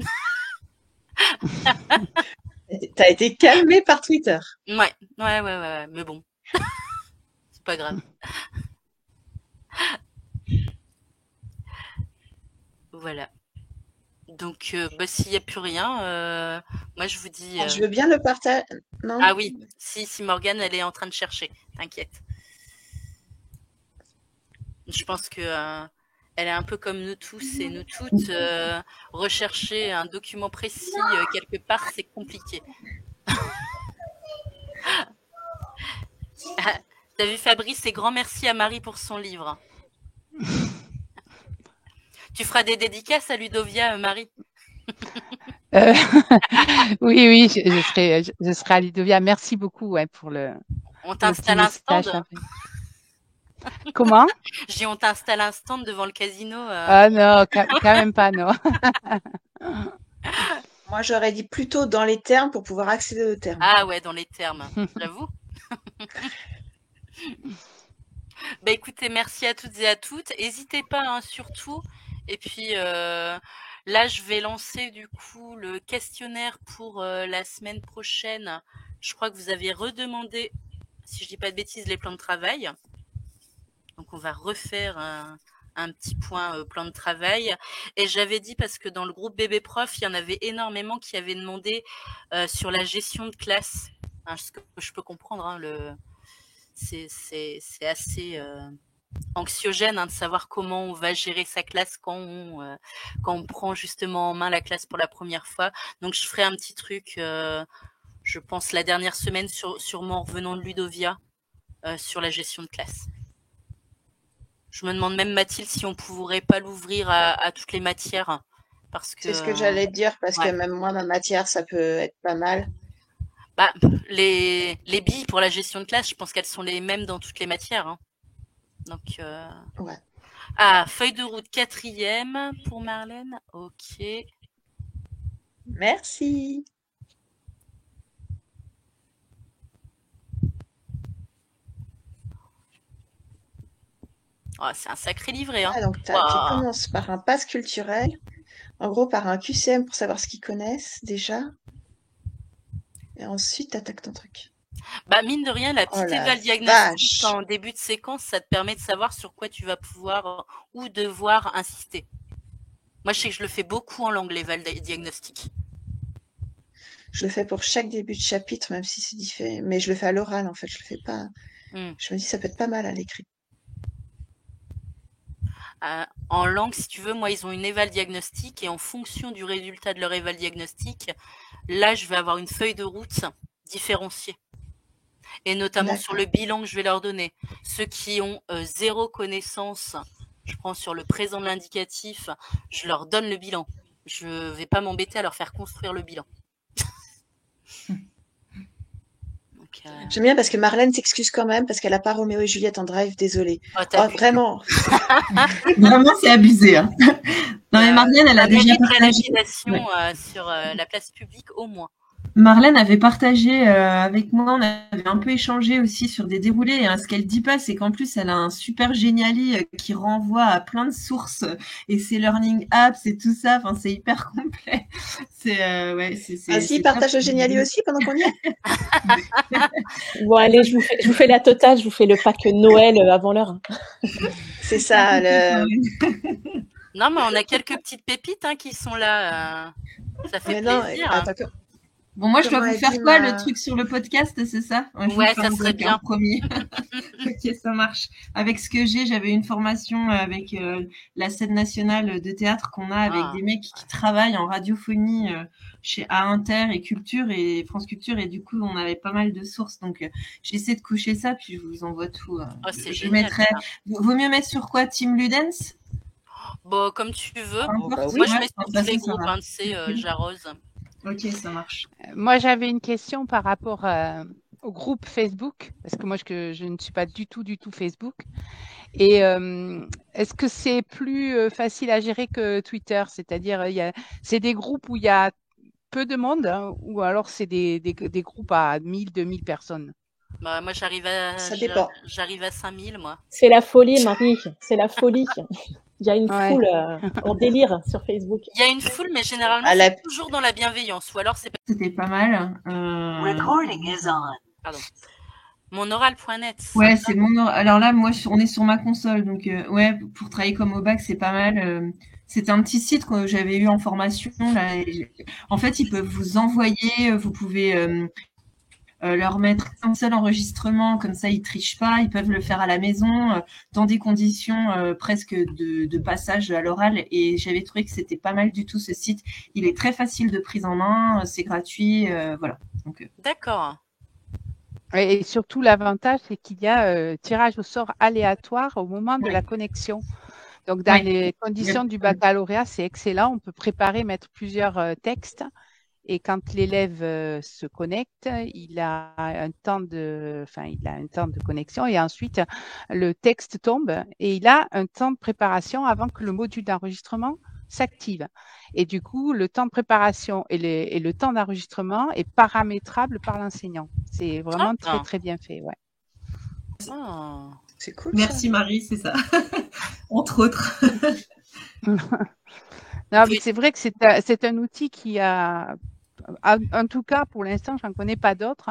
T'as été calmé par Twitter. Ouais, mais bon, c'est pas grave. Voilà. Donc, s'il n'y a plus rien, moi je vous dis. Je veux bien le partager. Non. Ah oui, si Morgane, elle est en train de chercher, t'inquiète. Je pense que elle est un peu comme nous tous et nous toutes. Rechercher un document précis quelque part, c'est compliqué. T'as vu Fabrice, et grand merci à Marie pour son livre. Tu feras des dédicaces à Ludovia, Marie? Oui, je serai à Ludovia. Merci beaucoup pour le. On t'installe un stand. Comment? Je dis on t'installe un stand devant le casino. Ah non, quand même pas, non. Moi, j'aurais dit plutôt dans les termes pour pouvoir accéder aux termes. Ah ouais, dans les termes, j'avoue. Bah écoutez, merci à toutes et à toutes. N'hésitez pas, hein, surtout. Et puis là, je vais lancer du coup le questionnaire pour la semaine prochaine. Je crois que vous avez redemandé, si je dis pas de bêtises, les plans de travail. Donc on va refaire un petit point plan de travail. Et j'avais dit, parce que dans le groupe Bébé Prof, il y en avait énormément qui avaient demandé sur la gestion de classe. Hein, ce que je peux comprendre, hein, c'est assez anxiogène, hein, de savoir comment on va gérer sa classe quand on prend justement en main la classe pour la première fois. Donc je ferai un petit truc, je pense la dernière semaine, sûrement en revenant de Ludovia, sur la gestion de classe. Je me demande même, Mathilde, si on pourrait pas l'ouvrir à toutes les matières. Parce que, c'est ce que j'allais dire, parce que même moi, ma matière, ça peut être pas mal. Bah, les billes pour la gestion de classe, je pense qu'elles sont les mêmes dans toutes les matières. Hein. Donc, ouais. Ah, feuille de route 4e pour Marlène. Ok. Merci. Oh, c'est un sacré livret. Hein. Ah, donc, tu commences par un pass culturel, en gros par un QCM pour savoir ce qu'ils connaissent déjà, et ensuite, tu attaques ton truc. Bah, mine de rien, la petite éval diagnostique en début de séquence, ça te permet de savoir sur quoi tu vas pouvoir ou devoir insister. Moi, je sais que je le fais beaucoup en langue, l'éval diagnostique. Je le fais pour chaque début de chapitre, même si c'est différent. Mais je le fais à l'oral, en fait. Je le fais pas. Je me dis, ça peut être pas mal à l'écrit. En langue, si tu veux, moi, ils ont une éval diagnostique et en fonction du résultat de leur éval diagnostique, là, je vais avoir une feuille de route différenciée. Et notamment sur le bilan que je vais leur donner. Ceux qui ont 0 connaissance, je prends sur le présent de l'indicatif, je leur donne le bilan. Je vais pas m'embêter à leur faire construire le bilan. J'aime bien parce que Marlène s'excuse quand même parce qu'elle n'a pas Roméo et Juliette en drive, désolée. Vraiment. Vraiment, c'est abusé. Hein. Non, mais Marlène, elle a déjà partagé la sur la place publique au moins. Marlène avait partagé avec moi, on avait un peu échangé aussi sur des déroulés. Et ce qu'elle dit pas, c'est qu'en plus, elle a un super Geniali qui renvoie à plein de sources et ses learning apps et tout ça. Enfin, c'est hyper complet. C'est ouais, Vas-y, c'est top. partage le Geniali aussi pendant qu'on y est. Bon, allez, je vous fais la totale, je vous fais le pack Noël avant l'heure. C'est ça, Non, mais on a quelques petites pépites qui sont là. Ça fait Mais non, plaisir. attends, Bon, moi, je dois Comment vous elle faire dit, quoi, ma- le truc sur le podcast, c'est ça? Je vous Ouais, fais ça un serait doc, bien. promis. Ok, ça marche. Avec ce que j'avais une formation avec la scène nationale de théâtre qu'on a avec Ah. des mecs qui travaillent en radiophonie chez A Inter et Culture et France Culture, et du coup, on avait pas mal de sources. Donc, j'essaie de coucher ça, puis je vous envoie tout. Oh, c'est Je génial, mettrai. ça. Vaut mieux mettre sur quoi, Team Ludens? Bon, comme tu veux. Oh, bah Importe. oui. Moi, je Ouais, mets de sur toute tous les façon, ça groupes, va. tu sais, j'arrose. Ok, ça marche. Moi, j'avais une question par rapport au groupe Facebook, parce que moi, je ne suis pas du tout Facebook. Et est-ce que c'est plus facile à gérer que Twitter? C'est-à-dire, c'est des groupes où il y a peu de monde, ou alors c'est des groupes à 1000, 2000 personnes? Bah, moi, Ça dépend. j'arrive à 5000, moi. C'est la folie, Marie, c'est la folie. Il y a une Ouais. foule en délire sur Facebook. Il y a une foule, mais généralement, À la- c'est toujours dans la bienveillance. Ou alors, c'est pas. C'était pas mal. Pardon. Monoral.net. Ouais, c'est mon. Alors là, moi, on est sur ma console, donc ouais, pour travailler comme au bac, c'est pas mal. C'était un petit site que j'avais eu en formation. Là. En fait, ils peuvent vous envoyer, vous pouvez leur mettre un seul enregistrement, comme ça, ils trichent pas. Ils peuvent le faire à la maison, dans des conditions presque de passage à l'oral. Et j'avais trouvé que c'était pas mal du tout ce site. Il est très facile de prise en main, c'est gratuit, voilà. Donc, D'accord. Et surtout, l'avantage, c'est qu'il y a tirage au sort aléatoire au moment de Ouais. la connexion. Donc, dans Ouais. les conditions du baccalauréat, c'est excellent. On peut préparer, mettre plusieurs textes. Et quand l'élève se connecte, il a un temps de connexion et ensuite le texte tombe et il a un temps de préparation avant que le module d'enregistrement s'active. Et du coup, le temps de préparation et le temps d'enregistrement est paramétrable par l'enseignant. C'est vraiment très, très bien fait. Ouais. Oh. C'est cool. Merci Marie, c'est ça. Entre autres. Non, mais c'est vrai que c'est un outil qui a, en tout cas, pour l'instant, je n'en connais pas d'autres,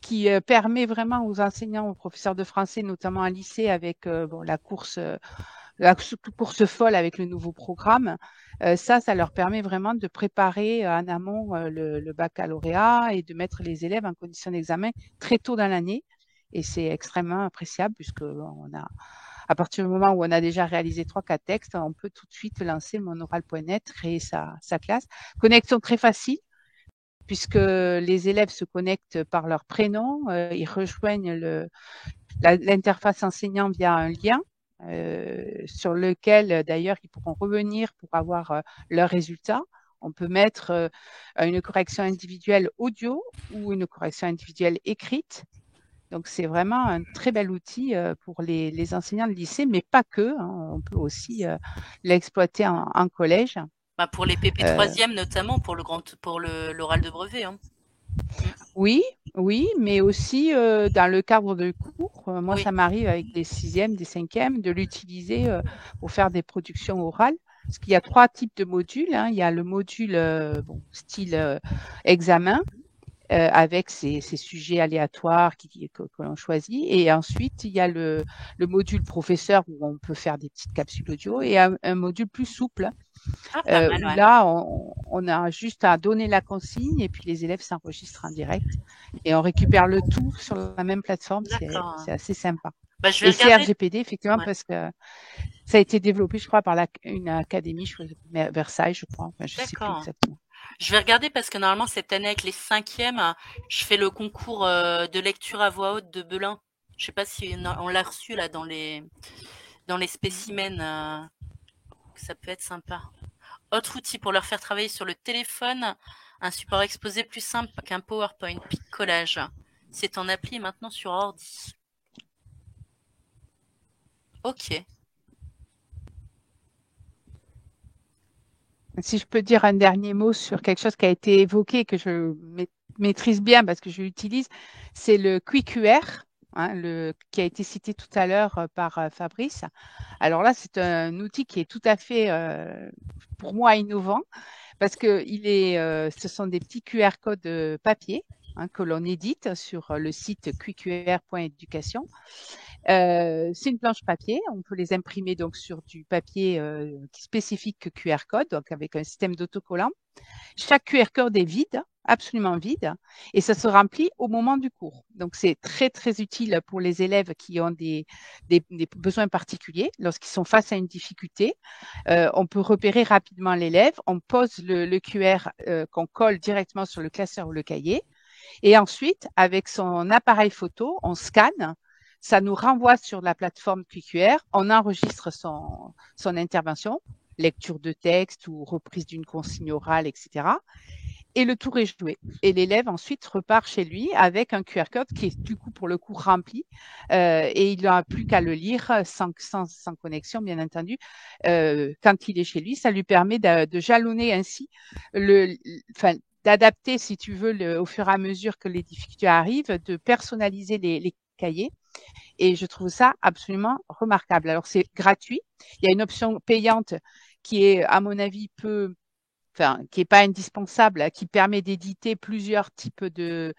qui permet vraiment aux enseignants, aux professeurs de français, notamment à lycée, avec la course folle avec le nouveau programme. Ça leur permet vraiment de préparer en amont le baccalauréat et de mettre les élèves en condition d'examen très tôt dans l'année. Et c'est extrêmement appréciable puisque à partir du moment où on a déjà réalisé 3-4 textes, on peut tout de suite lancer monoral.net, créer sa classe. Connexion très facile, puisque les élèves se connectent par leur prénom, ils rejoignent l'interface enseignant via un lien sur lequel, d'ailleurs, ils pourront revenir pour avoir leurs résultats. On peut mettre une correction individuelle audio ou une correction individuelle écrite. Donc, c'est vraiment un très bel outil pour les enseignants de lycée, mais pas que. On peut aussi l'exploiter en collège. Bah, pour les PP 3e notamment, pour l'oral de brevet. Oui, mais aussi dans le cadre de cours. Moi, Oui. ça m'arrive avec des 6e, des 5e de l'utiliser pour faire des productions orales. Parce qu'il y a 3 types de modules. Il y a le module style examen, avec ces sujets aléatoires que l'on choisit. Et ensuite, il y a le module professeur où on peut faire des petites capsules audio et un module plus souple Pas mal, où ouais. là, on a juste à donner la consigne et puis les élèves s'enregistrent en direct et on récupère le tout sur la même plateforme. C'est assez sympa. Bah, je vais et c'est regarder. RGPD, effectivement, parce que ça a été développé, je crois, par une académie, Versailles, je crois. Enfin, je sais plus exactement. Je vais regarder parce que normalement, cette année, avec les 5e, je fais le concours de lecture à voix haute de Belin. Je sais pas si on l'a reçu là dans les spécimens. Ça peut être sympa. Autre outil pour leur faire travailler sur le téléphone, un support exposé plus simple qu'un PowerPoint, Pic Collage. C'est en appli maintenant sur ordi. Ok. Si je peux dire un dernier mot sur quelque chose qui a été évoqué, que je maîtrise bien parce que je l'utilise, c'est le QuickQR, qui a été cité tout à l'heure par Fabrice. Alors là, c'est un outil qui est tout à fait, pour moi, innovant parce que ce sont des petits QR codes papier que l'on édite sur le site quickqr.education. C'est une planche papier, on peut les imprimer donc sur du papier spécifique QR code, donc avec un système d'autocollant. Chaque QR code est vide, absolument vide, et ça se remplit au moment du cours. Donc, c'est très, très utile pour les élèves qui ont des besoins particuliers. Lorsqu'ils sont face à une difficulté, on peut repérer rapidement l'élève, on pose le QR qu'on colle directement sur le classeur ou le cahier, et ensuite, avec son appareil photo, on scanne, ça nous renvoie sur la plateforme QQR, on enregistre son intervention, lecture de texte ou reprise d'une consigne orale, etc. Et le tour est joué. Et l'élève ensuite repart chez lui avec un QR code qui est du coup pour le coup rempli et il n'a plus qu'à le lire sans connexion, bien entendu. Quand il est chez lui, ça lui permet de jalonner ainsi d'adapter, si tu veux, au fur et à mesure que les difficultés arrivent, de personnaliser les cahiers. Et je trouve ça absolument remarquable. Alors, c'est gratuit. Il y a une option payante qui est, à mon avis, qui est pas indispensable, qui permet d'éditer plusieurs types des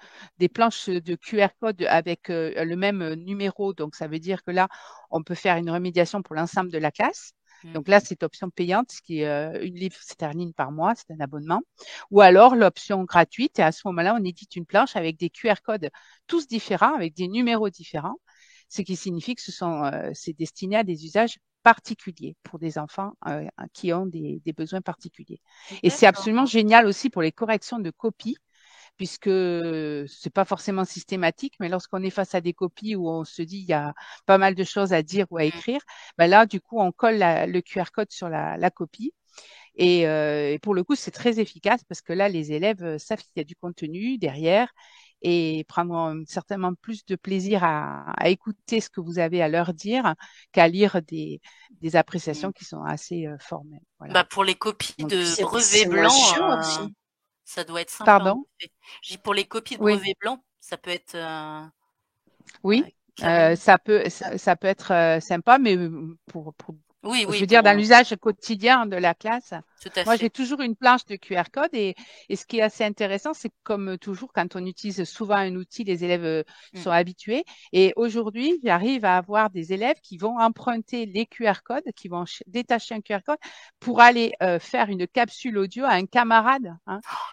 planches de QR code avec le même numéro. Donc, ça veut dire que là, on peut faire une remédiation pour l'ensemble de la classe. Donc là, c'est option payante, ce qui est une livre sterling par mois, c'est un abonnement. Ou alors l'option gratuite, et à ce moment-là, on édite une planche avec des QR codes tous différents, avec des numéros différents, ce qui signifie que c'est destiné à des usages particuliers pour des enfants qui ont des besoins particuliers. Et c'est absolument génial aussi pour les corrections de copies, puisque c'est pas forcément systématique, mais lorsqu'on est face à des copies où on se dit il y a pas mal de choses à dire ou à écrire, ben là, du coup, on colle le QR code sur la copie. Et pour le coup, c'est très efficace parce que là, les élèves savent qu'il y a du contenu derrière et prendront certainement plus de plaisir à écouter ce que vous avez à leur dire qu'à lire des appréciations qui sont assez formelles. Voilà. Bah, pour les copies Donc, de brevets blancs, aussi. ça doit être sympa. Pardon? Je dis pour les copies de Oui. brevets blancs, ça peut être. Oui, ça peut être sympa, mais pour oui, je veux dire, dans l'usage quotidien de la classe. Tout à Moi, fait. j'ai toujours une planche de QR code et ce qui est assez intéressant, c'est que comme toujours, quand on utilise souvent un outil, les élèves sont habitués. Et aujourd'hui, j'arrive à avoir des élèves qui vont emprunter les QR codes, qui vont détacher un QR code pour aller faire une capsule audio à un camarade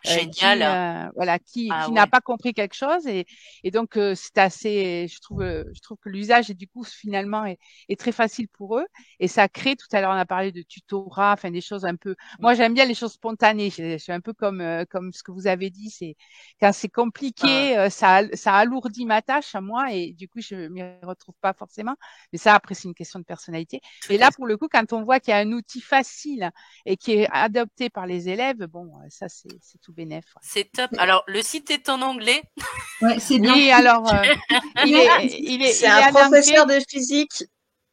génial. qui n'a pas compris quelque chose. Et donc, c'est assez, je trouve que l'usage, du coup, finalement, est très facile pour eux. Et ça crée, tout à l'heure, on a parlé de tutorat, enfin, des choses un peu. Moi, j'aime bien les choses spontanées. Je suis un peu comme ce que vous avez dit. C'est quand c'est compliqué, ça alourdit ma tâche à moi et du coup, je m'y retrouve pas forcément. Mais ça, après, c'est une question de personnalité. Et là, pour le coup, quand on voit qu'il y a un outil facile et qui est adopté par les élèves, bon, ça, c'est tout bénef. Ouais. C'est top. Alors, le site est en anglais. Ouais, c'est bien. Oui, alors, c'est un professeur de physique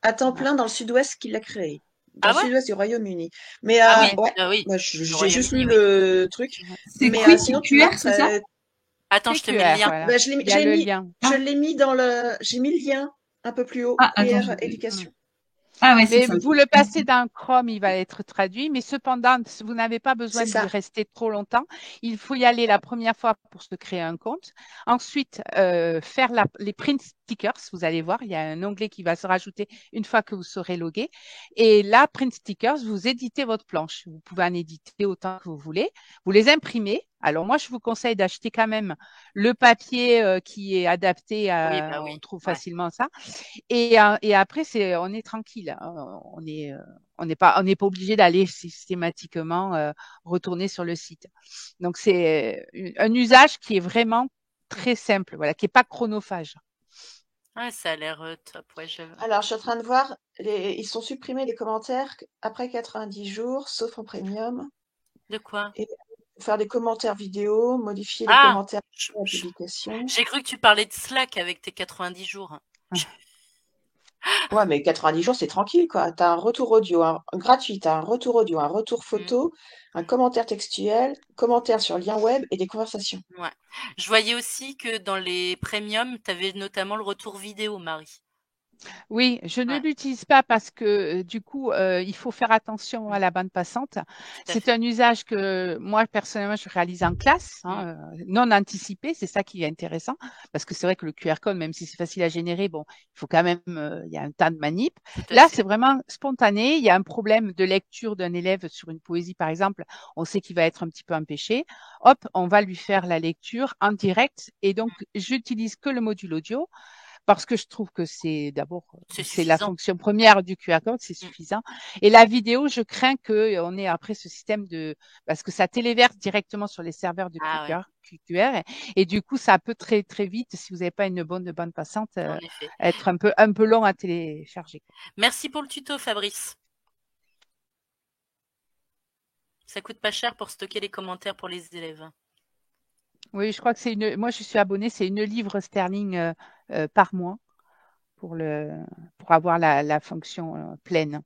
à temps plein dans le sud-ouest qui l'a créé. Dans le sud-ouest du Royaume-Uni. Mais oui. Moi, j'ai juste lu le truc. C'est sinon, QR, c'est ça? Attends, je te mets le lien. Voilà. Je l'ai mis j'ai mis le lien un peu plus haut. QR éducation. Ah ouais, mais c'est ça. vous le passez dans Chrome, il va être traduit, mais cependant, vous n'avez pas besoin d'y rester trop longtemps. Il faut y aller la première fois pour se créer un compte. Ensuite, faire les print stickers. Vous allez voir, il y a un onglet qui va se rajouter une fois que vous serez logué. Et là, print stickers, vous éditez votre planche. Vous pouvez en éditer autant que vous voulez. Vous les imprimez. Alors moi, je vous conseille d'acheter quand même le papier qui est adapté à. On trouve facilement ça. Et après, on est tranquille. On n'est pas obligé d'aller systématiquement retourner sur le site. Donc c'est un usage qui est vraiment très simple, voilà, qui est pas chronophage. Ouais, ça a l'air top. Ouais, Alors, je suis en train de voir, ils sont supprimés les commentaires après 90 jours, sauf en premium. De quoi? Et faire des commentaires vidéo, modifier les commentaires de la publication. J'ai cru que tu parlais de Slack avec tes 90 jours. Ouais, mais 90 jours, c'est tranquille, quoi. Tu as un retour audio gratuit, tu as un retour audio, un retour Mm. photo, un commentaire textuel, commentaire sur lien web et des conversations. Ouais. Je voyais aussi que dans les premiums, tu avais notamment le retour vidéo, Marie. Oui, je ne Ouais, l'utilise pas parce que du coup, il faut faire attention à la bande passante. tout à C'est fait. un usage que moi, personnellement, je réalise en classe, Mm. non anticipé. C'est ça qui est intéressant parce que c'est vrai que le QR code, même si c'est facile à générer, bon, il faut quand même, il y a un tas de manip. Tout à Là, fait. c'est vraiment spontané. Il y a un problème de lecture d'un élève sur une poésie, par exemple. On sait qu'il va être un petit peu empêché. Hop, on va lui faire la lecture en direct et donc, j'utilise que le module audio parce que je trouve que c'est d'abord, C'est c'est la suffisant. fonction première du QR code, c'est Mm. suffisant. Et la vidéo, je crains qu'on ait après ce système parce que ça téléverse directement sur les serveurs de Ah ouais, QR, et du coup, ça peut très, très vite, si vous n'avez pas une bonne bande passante, en effet. être un peu long à télécharger. Merci pour le tuto, Fabrice. Ça coûte pas cher pour stocker les commentaires pour les élèves. Oui, je crois que moi, je suis abonnée, c'est 1 livre sterling par mois pour pour avoir la fonction pleine.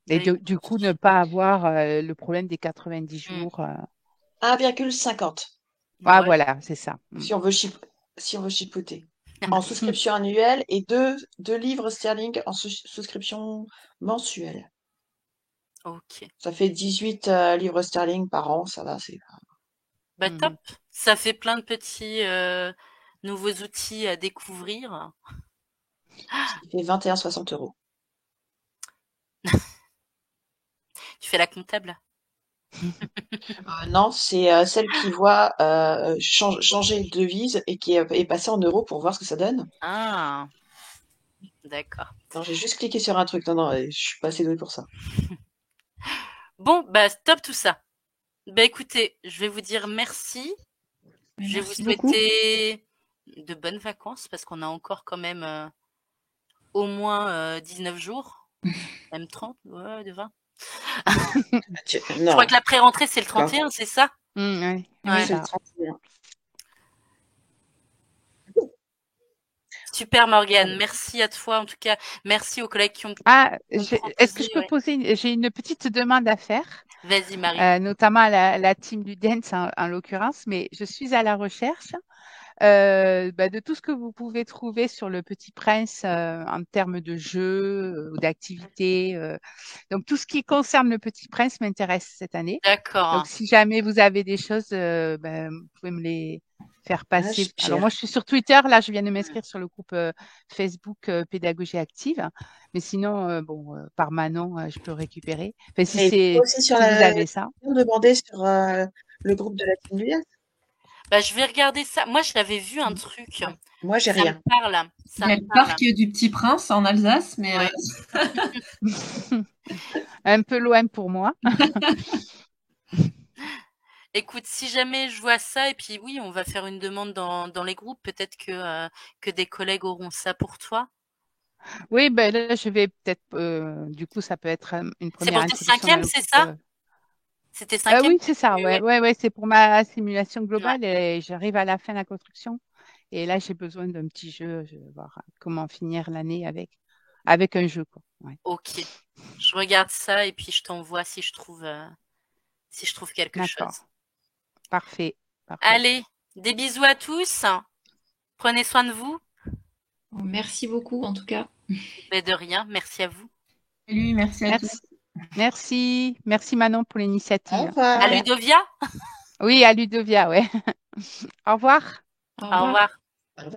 Et Bah, du coup, ne pas avoir le problème des 90 mm. jours. 1,50 Ah, Ouais. voilà, c'est ça. si on veut si on veut chipoter. En souscription annuelle et 2 livres sterling en souscription mensuelle. Ok. Ça fait 18 livres sterling par an, ça va, c'est. Bah top. Ça fait plein de petits nouveaux outils à découvrir. Ça fait 21,60 €. Tu fais la comptable? Non, c'est celle qui voit changer de devise et qui est passée en euros pour voir ce que ça donne. Ah, d'accord. Alors j'ai juste cliqué sur un truc. Non, non, je suis pas assez douée pour ça. Bon, bah top tout ça. Bah écoutez, je vais vous dire merci. Je vais vous Merci beaucoup. souhaiter de bonnes vacances parce qu'on a encore quand même au moins 19 jours, même 30, ouais, de 20. Je Non, crois que la pré-rentrée c'est le d'accord. 31, c'est ça? Oui, Ouais. C'est le ça. 31. Super Morgane, merci à toi en tout cas. Merci aux collègues qui ont Ah, proposé. est-ce que je peux Ouais. j'ai une petite demande à faire, Vas-y Marie. notamment à la team du dance en l'occurrence, mais je suis à la recherche de tout ce que vous pouvez trouver sur le Petit Prince en termes de jeux ou d'activités. Donc, tout ce qui concerne le Petit Prince m'intéresse cette année. Donc, D'accord. si jamais vous avez des choses, vous pouvez me les faire Ah, passer. Alors, j'ai moi, je suis sur Twitter. Là, je viens de m'inscrire sur le groupe Facebook Pédagogie Active. Mais sinon, par Manon, je peux récupérer. Enfin, Et toi aussi sur si vous la avez ça. demander sur le groupe de la team du Yes. Bah, je vais regarder ça. Moi, je l'avais vu un truc. Ouais. Moi, j'ai Ça me rien. parle. Il Ça y a me le parle. parc du Petit Prince en Alsace, mais Ouais. Un peu loin pour moi. Écoute, si jamais je vois ça, et puis oui, on va faire une demande dans les groupes. Peut-être que des collègues auront ça pour toi. Oui, ben là, je vais peut-être, du coup, ça peut être une C'est première pour tes introduction dans cinquièmes, le c'est groupe. ça? C'était cinquième Oui, que c'est tu... ça, Ouais. ouais, c'est pour ma simulation Ouais. globale et j'arrive à la fin de la construction. Et là, j'ai besoin d'un petit jeu, je vais voir comment finir l'année avec un jeu, quoi. Ouais. Ok. Je regarde ça et puis je t'envoie si je trouve quelque chose. D'accord. Parfait. Parfait. Allez, des bisous à tous. Prenez soin de vous. Merci beaucoup en tout cas. Mais de rien, merci à vous. Salut, merci à tous. Merci. Merci Manon pour Au l'initiative. revoir. À Ludovia. Oui, à Ludovia, ouais. Au revoir. Au Au revoir. revoir.